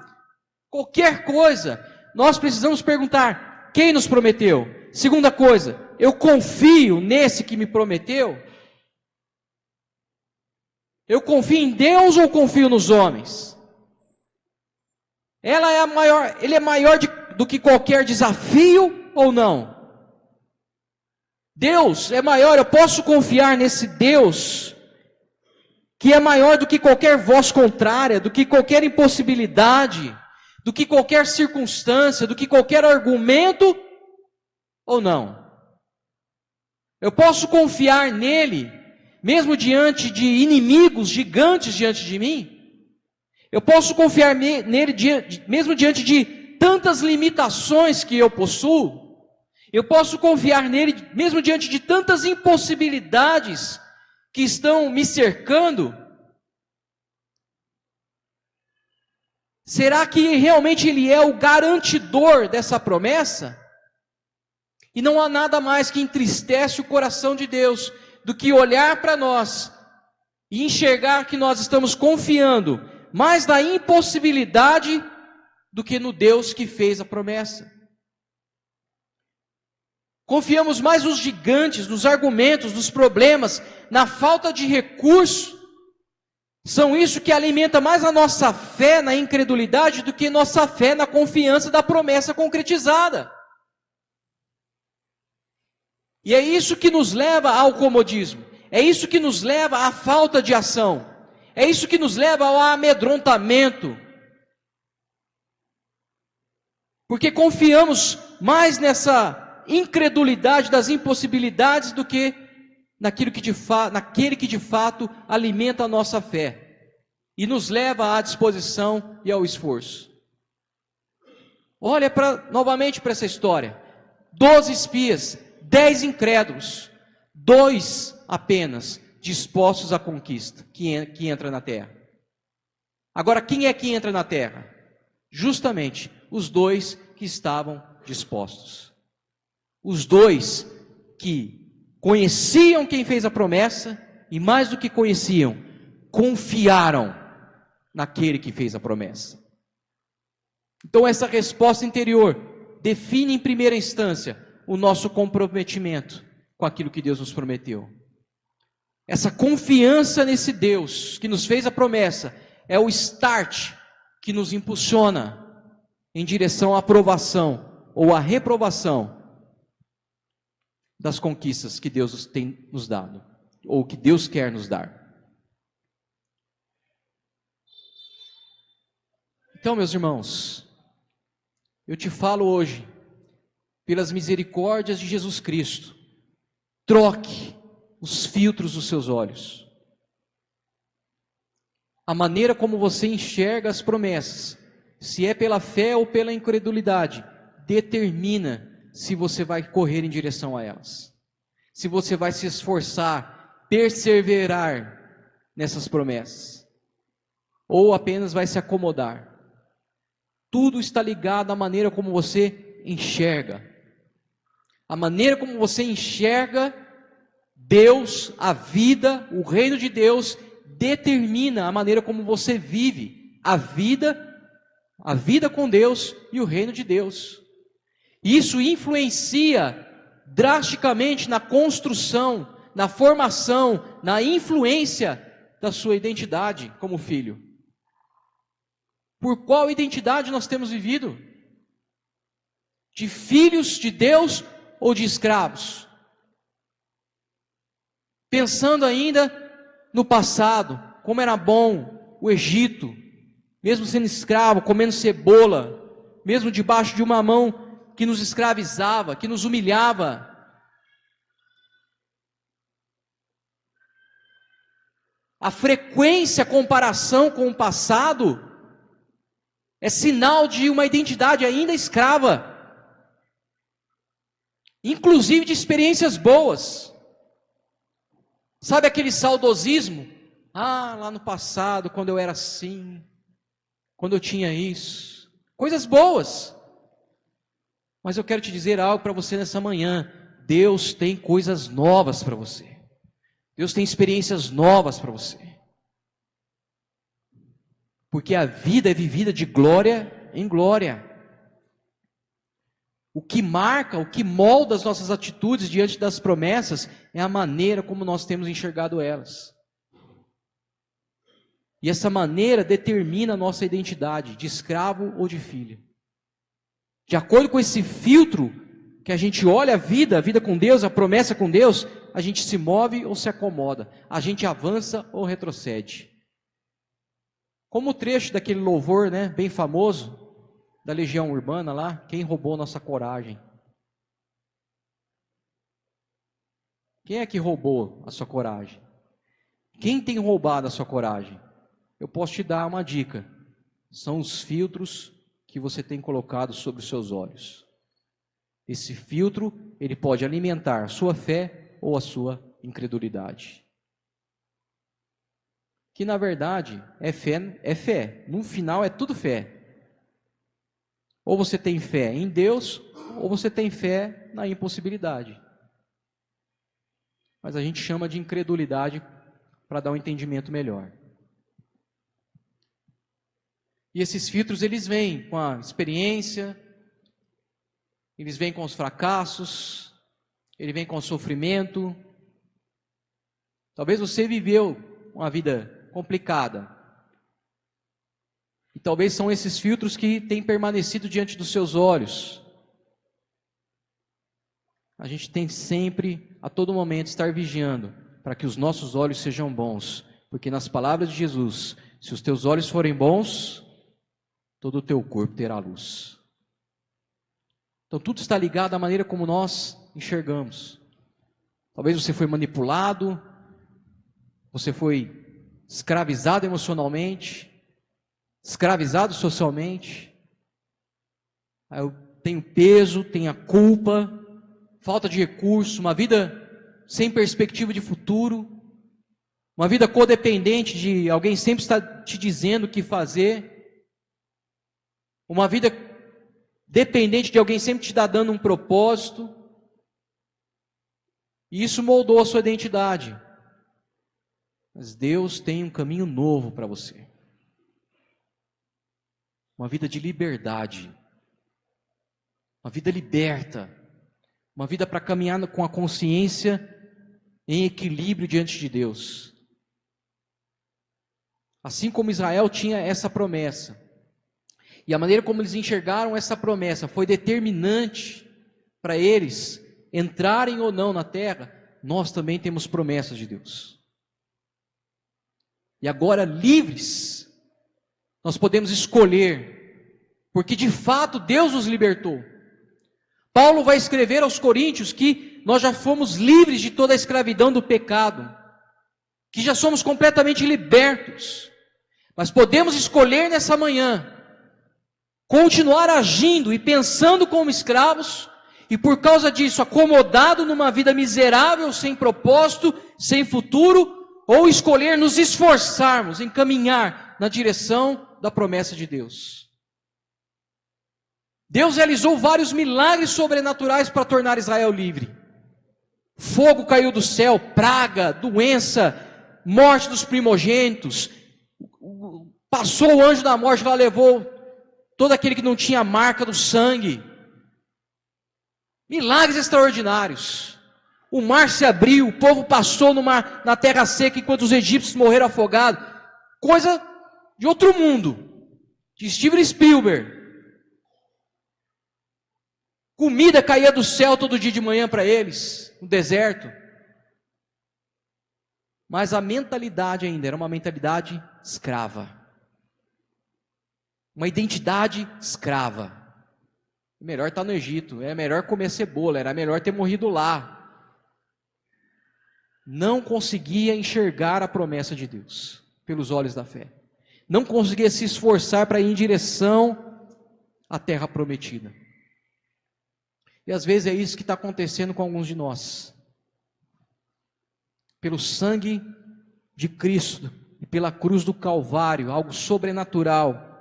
qualquer coisa, nós precisamos perguntar: quem nos prometeu? Segunda coisa, eu confio nesse que me prometeu? Eu confio em Deus ou confio nos homens? Ele é maior do que qualquer desafio ou não? Deus é maior, eu posso confiar nesse Deus que é maior do que qualquer voz contrária, do que qualquer impossibilidade, do que qualquer circunstância, do que qualquer argumento, ou não? Eu posso confiar nele, mesmo diante de inimigos gigantes diante de mim? Eu posso confiar nele mesmo diante de tantas limitações que eu possuo? Eu posso confiar nele mesmo diante de tantas impossibilidades que estão me cercando? Será que realmente ele é o garantidor dessa promessa? E não há nada mais que entristece o coração de Deus do que olhar para nós e enxergar que nós estamos confiando mais na impossibilidade do que no Deus que fez a promessa. Confiamos mais nos gigantes, nos argumentos, nos problemas, na falta de recurso. São isso que alimenta mais a nossa fé na incredulidade do que nossa fé na confiança da promessa concretizada. E é isso que nos leva ao comodismo. É isso que nos leva à falta de ação. É isso que nos leva ao amedrontamento. Porque confiamos mais nessa incredulidade das impossibilidades do que naquele que de fato alimenta a nossa fé e nos leva à disposição e ao esforço. Olha novamente para essa história. 12 espias, 10 incrédulos, 2 apenas dispostos à conquista, que entra na terra. Agora, quem é que entra na terra? Justamente os 2 que estavam dispostos. Os 2 que conheciam quem fez a promessa e, mais do que conheciam, confiaram naquele que fez a promessa. Então, essa resposta interior define em primeira instância o nosso comprometimento com aquilo que Deus nos prometeu. Essa confiança nesse Deus que nos fez a promessa é o start que nos impulsiona em direção à aprovação ou à reprovação das conquistas que Deus tem nos dado, ou que Deus quer nos dar. Então, meus irmãos, eu te falo hoje, pelas misericórdias de Jesus Cristo, troque os filtros dos seus olhos. A maneira como você enxerga as promessas, se é pela fé ou pela incredulidade, determina se você vai correr em direção a elas. Se você vai se esforçar, perseverar nessas promessas. Ou apenas vai se acomodar. Tudo está ligado à maneira como você enxerga. A maneira como você enxerga Deus, a vida, o reino de Deus, determina a maneira como você vive a vida com Deus e o reino de Deus. Isso influencia drasticamente na construção, na formação, na influência da sua identidade como filho. Por qual identidade nós temos vivido? De filhos de Deus ou de escravos? Pensando ainda no passado, como era bom o Egito, mesmo sendo escravo, comendo cebola, mesmo debaixo de uma mão que nos escravizava, que nos humilhava. A frequência, a comparação com o passado é sinal de uma identidade ainda escrava, inclusive de experiências boas. Sabe aquele saudosismo? Ah, lá no passado, quando eu era assim, quando eu tinha isso. Coisas boas. Mas eu quero te dizer algo para você nessa manhã. Deus tem coisas novas para você. Deus tem experiências novas para você. Porque a vida é vivida de glória em glória. O que marca, o que molda as nossas atitudes diante das promessas é a maneira como nós temos enxergado elas. E essa maneira determina a nossa identidade de escravo ou de filho. De acordo com esse filtro que a gente olha a vida com Deus, a promessa com Deus, a gente se move ou se acomoda, a gente avança ou retrocede. Como o trecho daquele louvor, né, bem famoso, da Legião Urbana lá, quem roubou nossa coragem? Quem é que roubou a sua coragem? Quem tem roubado a sua coragem? Eu posso te dar uma dica. São os filtros que você tem colocado sobre os seus olhos. Esse filtro, ele pode alimentar a sua fé ou a sua incredulidade. Que na verdade é fé. No final é tudo fé. Ou você tem fé em Deus, ou você tem fé na impossibilidade. Mas a gente chama de incredulidade para dar um entendimento melhor. E esses filtros, eles vêm com a experiência, eles vêm com os fracassos, ele vem com o sofrimento. Talvez você viveu uma vida complicada. E talvez são esses filtros que têm permanecido diante dos seus olhos. A gente tem sempre, a todo momento, estar vigiando para que os nossos olhos sejam bons. Porque nas palavras de Jesus, se os teus olhos forem bons, todo o teu corpo terá luz. Então tudo está ligado à maneira como nós enxergamos. Talvez você foi manipulado, você foi escravizado emocionalmente, escravizado socialmente. Eu tenho peso, tenho a culpa, falta de recurso, uma vida sem perspectiva de futuro, uma vida codependente de alguém sempre estar te dizendo o que fazer, uma vida dependente de alguém sempre te estar dando um propósito, e isso moldou a sua identidade. Mas Deus tem um caminho novo para você. Uma vida de liberdade. Uma vida liberta. Uma vida para caminhar com a consciência em equilíbrio diante de Deus. Assim como Israel tinha essa promessa. E a maneira como eles enxergaram essa promessa foi determinante para eles entrarem ou não na terra. Nós também temos promessas de Deus. E agora, livres, nós podemos escolher, porque de fato Deus nos libertou. Paulo vai escrever aos Coríntios que nós já fomos livres de toda a escravidão do pecado, que já somos completamente libertos, mas podemos escolher nessa manhã, continuar agindo e pensando como escravos, e por causa disso, acomodado numa vida miserável, sem propósito, sem futuro, ou escolher nos esforçarmos em caminhar na direção da promessa de Deus. Deus realizou vários milagres sobrenaturais para tornar Israel livre. Fogo caiu do céu, praga, doença, morte dos primogênitos. Passou o anjo da morte, lá levou todo aquele que não tinha a marca do sangue. Milagres extraordinários. O mar se abriu, o povo passou no mar, na terra seca, enquanto os egípcios morreram afogados. Coisa de outro mundo, de Steven Spielberg. Comida caía do céu todo dia de manhã para eles, no deserto. Mas a mentalidade ainda era uma mentalidade escrava. Uma identidade escrava. É melhor estar no Egito, era melhor comer cebola, era melhor ter morrido lá. Não conseguia enxergar a promessa de Deus pelos olhos da fé. Não conseguia se esforçar para ir em direção à terra prometida. E às vezes é isso que está acontecendo com alguns de nós. Pelo sangue de Cristo e pela cruz do Calvário, algo sobrenatural,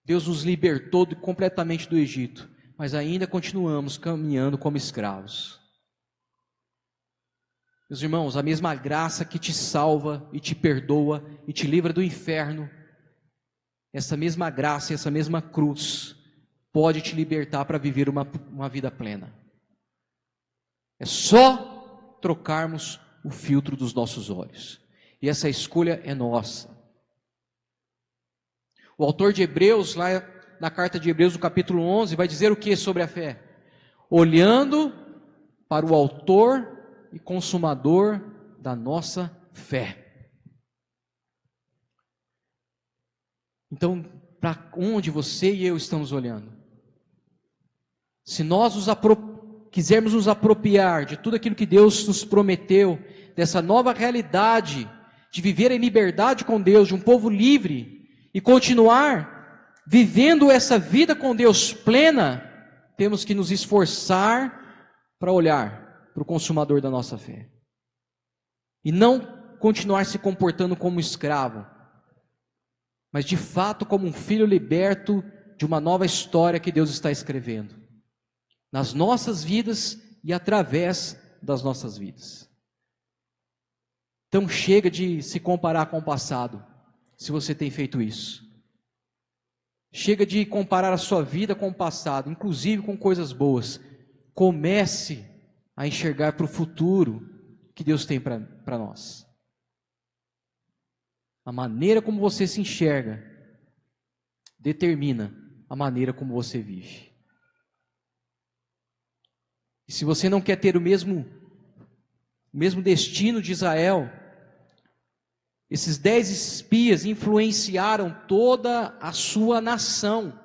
Deus nos libertou completamente do Egito, mas ainda continuamos caminhando como escravos. Meus irmãos, a mesma graça que te salva e te perdoa e te livra do inferno, essa mesma graça e essa mesma cruz pode te libertar para viver uma vida plena. É só trocarmos o filtro dos nossos olhos. E essa escolha é nossa. O autor de Hebreus, lá na carta de Hebreus, no capítulo 11, vai dizer o que sobre a fé? Olhando para o autor e consumador da nossa fé. Então, para onde você e eu estamos olhando? Se nós quisermos nos apropriar de tudo aquilo que Deus nos prometeu, dessa nova realidade de viver em liberdade com Deus, de um povo livre, e continuar vivendo essa vida com Deus plena, temos que nos esforçar para olhar para o consumador da nossa fé. E não continuar se comportando como escravo, mas de fato como um filho liberto de uma nova história que Deus está escrevendo, nas nossas vidas e através das nossas vidas. Então chega de se comparar com o passado, se você tem feito isso. Chega de comparar a sua vida com o passado, inclusive com coisas boas. Comece a enxergar para o futuro que Deus tem para nós. A maneira como você se enxerga determina a maneira como você vive. E se você não quer ter o mesmo destino de Israel, esses 10 espias influenciaram toda a sua nação.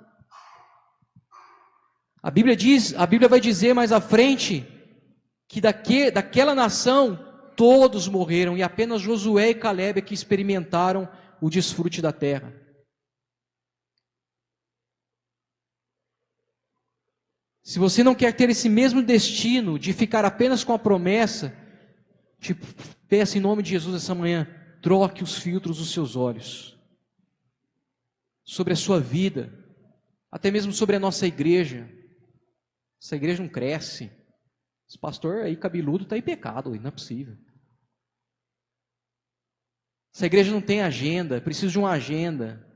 A Bíblia vai dizer mais à frente que daquela nação todos morreram e apenas Josué e Calebe é que experimentaram o desfrute da terra. Se você não quer ter esse mesmo destino de ficar apenas com a promessa, te peço em nome de Jesus essa manhã, troque os filtros dos seus olhos sobre a sua vida, até mesmo sobre a nossa igreja. Essa igreja não cresce. Esse pastor aí cabeludo está em pecado, não é possível. Essa igreja não tem agenda, preciso de uma agenda.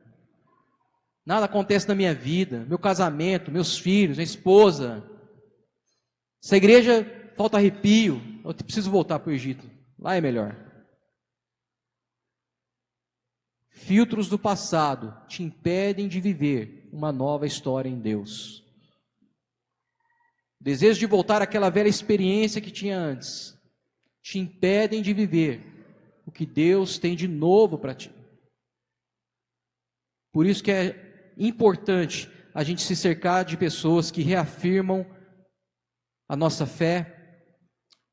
Nada acontece na minha vida, meu casamento, meus filhos, minha esposa. Essa igreja falta arrepio, eu preciso voltar para o Egito, lá é melhor. Filtros do passado te impedem de viver uma nova história em Deus. O desejo de voltar àquela velha experiência que tinha antes te impedem de viver o que Deus tem de novo para ti. Por isso que é importante a gente se cercar de pessoas que reafirmam a nossa fé,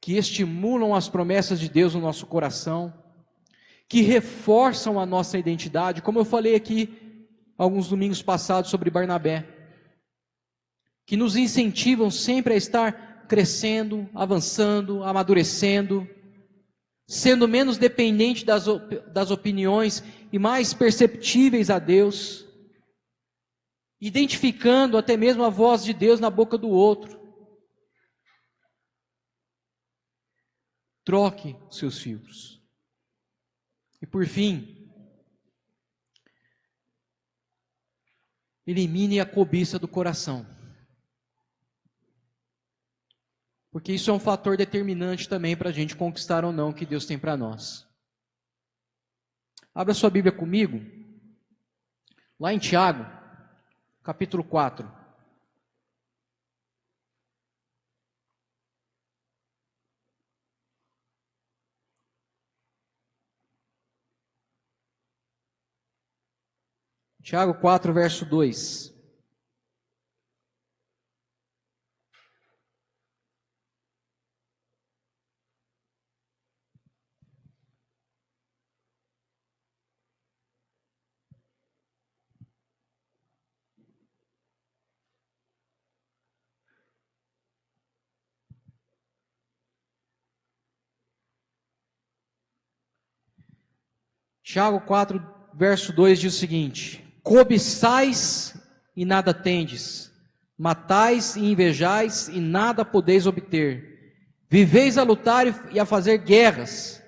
que estimulam as promessas de Deus no nosso coração, que reforçam a nossa identidade, como eu falei aqui alguns domingos passados sobre Barnabé, que nos incentivam sempre a estar crescendo, avançando, amadurecendo, sendo menos dependente das opiniões e mais perceptíveis a Deus, identificando até mesmo a voz de Deus na boca do outro. Troque seus filtros. E por fim, elimine a cobiça do coração. Porque isso é um fator determinante também para a gente conquistar ou não o que Deus tem para nós. Abra sua Bíblia comigo, lá em Tiago, capítulo 4. Tiago 4, verso 2. Tiago 4, verso 2 diz o seguinte: cobiçais e nada tendes, matais e invejais e nada podeis obter, viveis a lutar e a fazer guerras,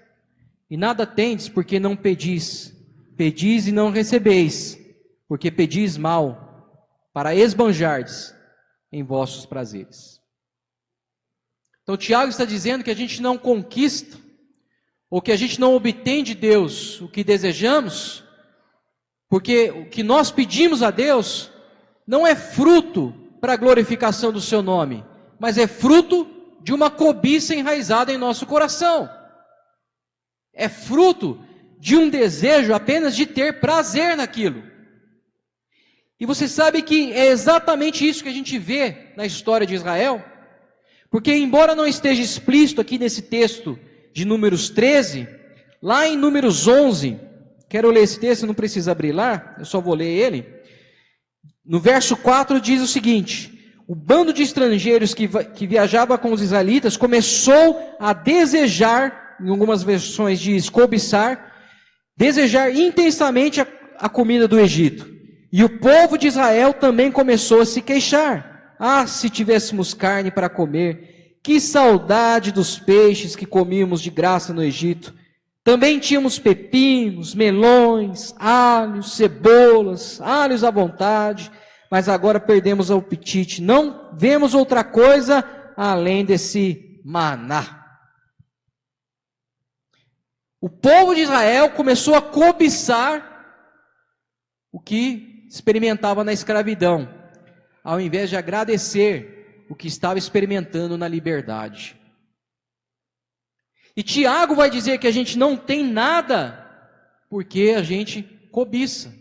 e nada tendes porque não pedis, pedis e não recebeis, porque pedis mal, para esbanjardes em vossos prazeres. Então Tiago está dizendo que a gente não conquista, ou que a gente não obtém de Deus o que desejamos, porque o que nós pedimos a Deus não é fruto para a glorificação do seu nome, mas é fruto de uma cobiça enraizada em nosso coração. É fruto de um desejo apenas de ter prazer naquilo. E você sabe que é exatamente isso que a gente vê na história de Israel? Porque embora não esteja explícito aqui nesse texto de Números 13, lá em Números 11, quero ler esse texto, não precisa abrir lá, eu só vou ler ele. No verso 4 diz o seguinte: o bando de estrangeiros que viajava com os israelitas começou a desejar, em algumas versões diz cobiçar, desejar intensamente a comida do Egito. E o povo de Israel também começou a se queixar. Ah, se tivéssemos carne para comer, que saudade dos peixes que comíamos de graça no Egito. Também tínhamos pepinos, melões, alhos, cebolas, alhos à vontade, mas agora perdemos o apetite. Não vemos outra coisa além desse maná. O povo de Israel começou a cobiçar o que experimentava na escravidão, ao invés de agradecer o que estava experimentando na liberdade. E Tiago vai dizer que a gente não tem nada porque a gente cobiça.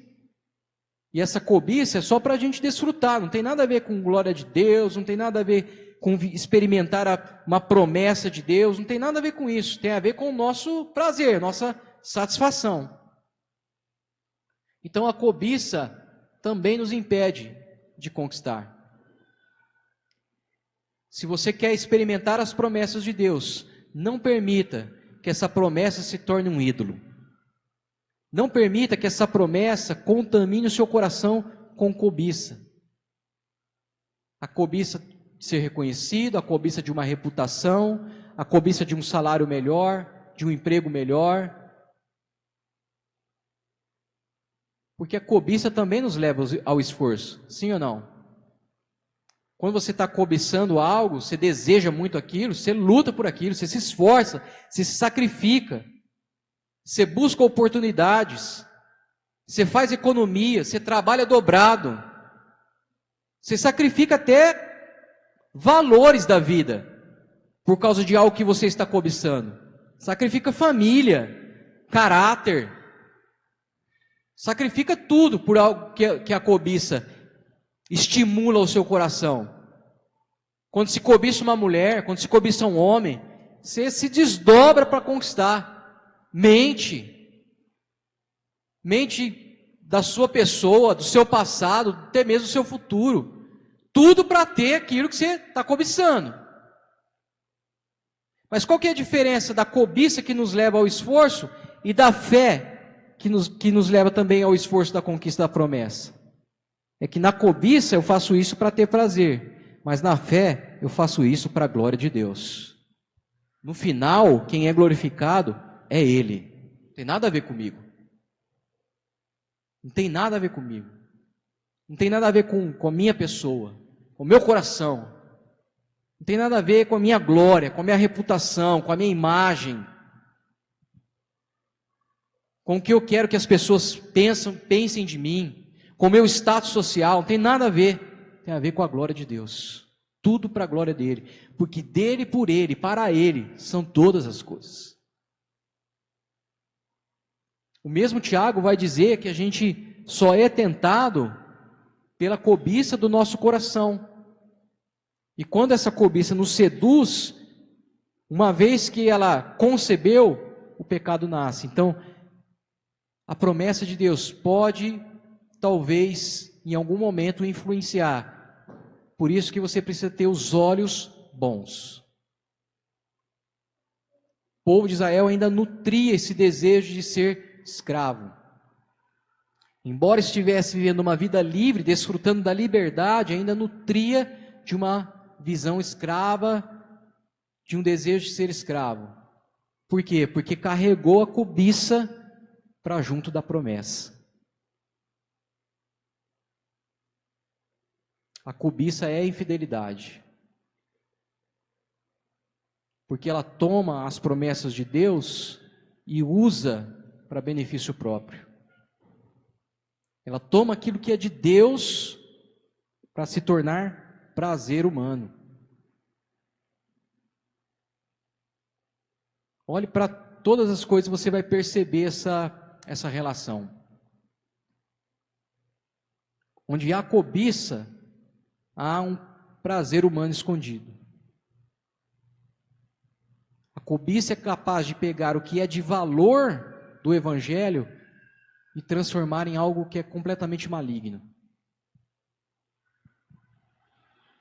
E essa cobiça é só para a gente desfrutar, não tem nada a ver com glória de Deus, não tem nada a ver com experimentar uma promessa de Deus, não tem nada a ver com isso, tem a ver com o nosso prazer, nossa satisfação. Então a cobiça também nos impede de conquistar. Se você quer experimentar as promessas de Deus, não permita que essa promessa se torne um ídolo. Não permita que essa promessa contamine o seu coração com cobiça. A cobiça de ser reconhecido, a cobiça de uma reputação, a cobiça de um salário melhor, de um emprego melhor. Porque a cobiça também nos leva ao esforço, sim ou não? Quando você está cobiçando algo, você deseja muito aquilo, você luta por aquilo, você se esforça, você se sacrifica, você busca oportunidades, você faz economia, você trabalha dobrado, você sacrifica até valores da vida, por causa de algo que você está cobiçando. Sacrifica família, caráter, sacrifica tudo por algo que a cobiça estimula o seu coração. Quando se cobiça uma mulher, quando se cobiça um homem, você se desdobra para conquistar. Mente da sua pessoa, do seu passado, até mesmo do seu futuro. Tudo para ter aquilo que você está cobiçando. Mas qual que é a diferença da cobiça que nos leva ao esforço e da fé que nos leva também ao esforço da conquista da promessa? É que na cobiça eu faço isso para ter prazer, mas na fé eu faço isso para a glória de Deus. No final, quem é glorificado é Ele. Não tem nada a ver comigo. Não tem nada a ver comigo. Não tem nada a ver com a minha pessoa, com o meu coração. Não tem nada a ver com a minha glória, com a minha reputação, com a minha imagem. Com o que eu quero que as pessoas pensem de mim. Com o meu status social, não tem nada a ver. Tem a ver com a glória de Deus. Tudo para a glória dEle. Porque dEle, por Ele, para Ele, são todas as coisas. O mesmo Tiago vai dizer que a gente só é tentado pela cobiça do nosso coração. E quando essa cobiça nos seduz, uma vez que ela concebeu, o pecado nasce. Então, a promessa de Deus pode, talvez, em algum momento influenciar. Por isso que você precisa ter os olhos bons. O povo de Israel ainda nutria esse desejo de ser escravo. Embora estivesse vivendo uma vida livre, desfrutando da liberdade, ainda nutria de uma visão escrava, de um desejo de ser escravo. Por quê? Porque carregou a cobiça para junto da promessa. A cobiça é a infidelidade. Porque ela toma as promessas de Deus e usa para benefício próprio. Ela toma aquilo que é de Deus para se tornar prazer humano. Olhe para todas as coisas, você vai perceber essa relação. Onde há cobiça, há um prazer humano escondido. A cobiça é capaz de pegar o que é de valor do Evangelho e transformar em algo que é completamente maligno.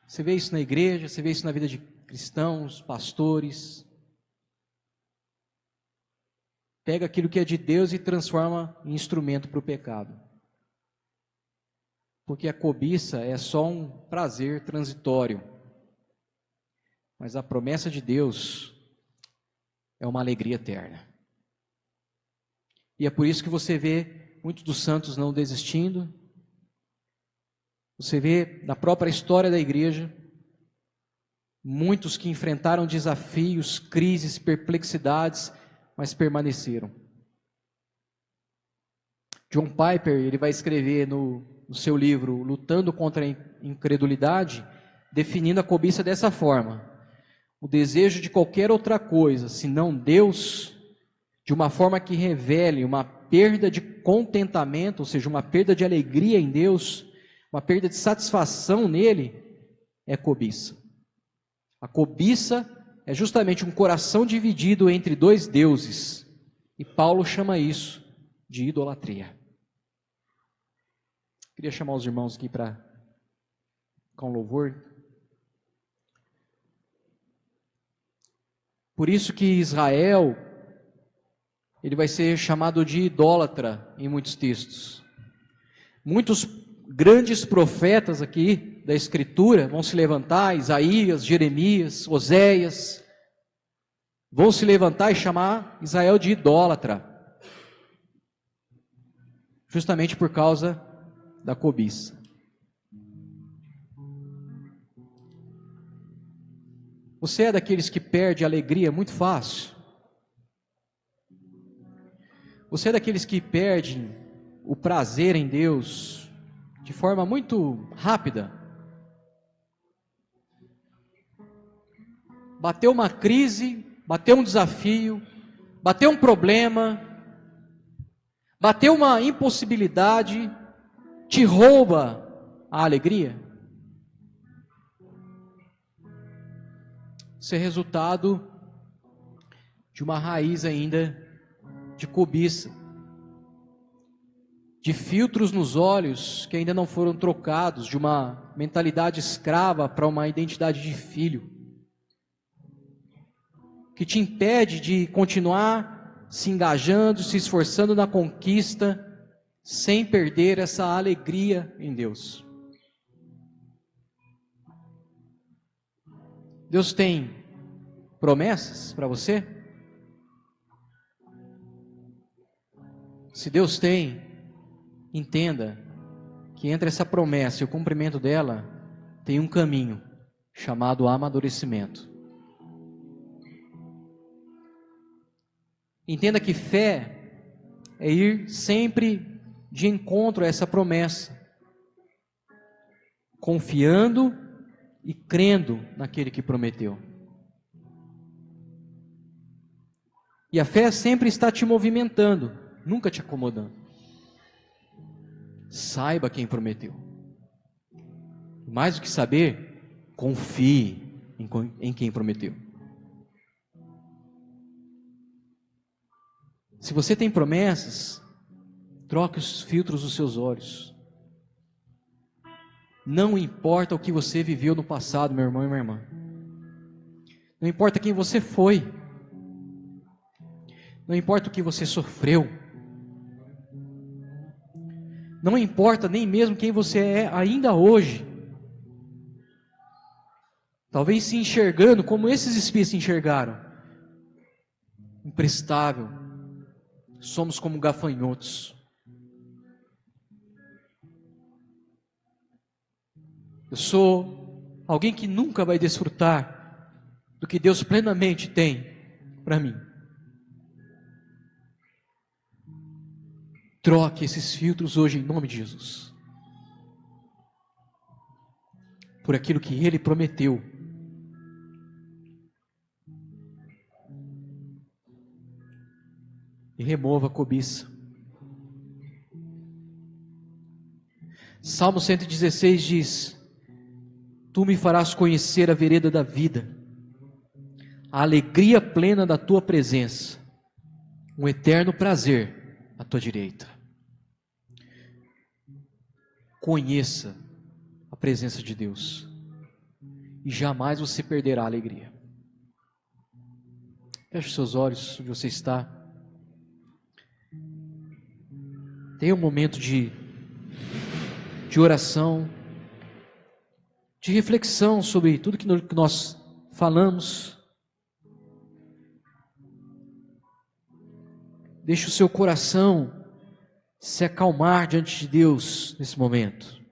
Você vê isso na igreja, você vê isso na vida de cristãos, pastores. Pega aquilo que é de Deus e transforma em instrumento para o pecado. Porque a cobiça é só um prazer transitório. Mas a promessa de Deus é uma alegria eterna. E é por isso que você vê muitos dos santos não desistindo. Você vê na própria história da igreja, muitos que enfrentaram desafios, crises, perplexidades, mas permaneceram. John Piper, ele vai escrever no seu livro Lutando contra a Incredulidade, definindo a cobiça dessa forma: o desejo de qualquer outra coisa, senão Deus, de uma forma que revele uma perda de contentamento, ou seja, uma perda de alegria em Deus, uma perda de satisfação nele, é cobiça. A cobiça é justamente um coração dividido entre dois deuses. E Paulo chama isso de idolatria. Queria chamar os irmãos aqui para com louvor. Por isso que Israel, ele vai ser chamado de idólatra em muitos textos. Muitos grandes profetas aqui da Escritura vão se levantar, Isaías, Jeremias, Oséias, vão se levantar e chamar Israel de idólatra, justamente por causa da cobiça. Você é daqueles que perde a alegria muito fácil? Você é daqueles que perdem o prazer em Deus de forma muito rápida? Bateu uma crise, bateu um desafio, bateu um problema, bateu uma impossibilidade, te rouba a alegria? Isso é resultado de uma raiz ainda de cobiça, de filtros nos olhos que ainda não foram trocados, de uma mentalidade escrava para uma identidade de filho, que te impede de continuar se engajando, se esforçando na conquista, sem perder essa alegria em Deus. Deus tem promessas para você? Se Deus tem, entenda que entre essa promessa e o cumprimento dela, tem um caminho chamado amadurecimento. Entenda que fé é ir sempre de encontro a essa promessa, confiando e crendo naquele que prometeu. E a fé sempre está te movimentando, nunca te acomodando. Saiba quem prometeu. Mais do que saber, confie em quem prometeu. Se você tem promessas, troque os filtros dos seus olhos. Não importa o que você viveu no passado, meu irmão e minha irmã. Não importa quem você foi. Não importa o que você sofreu. Não importa nem mesmo quem você é ainda hoje. Talvez se enxergando como esses espias se enxergaram. Imprestável. Somos como gafanhotos. Eu sou alguém que nunca vai desfrutar do que Deus plenamente tem para mim. Troque esses filtros hoje em nome de Jesus, por aquilo que Ele prometeu. e remova a cobiça. Salmo 116 diz: Tu me farás conhecer a vereda da vida, a alegria plena da tua presença, um eterno prazer à tua direita. Conheça a presença de Deus e jamais você perderá a alegria. Feche os seus olhos onde você está. Tenha um momento de oração, de reflexão sobre tudo que nós falamos. Deixe o seu coração se acalmar diante de Deus nesse momento.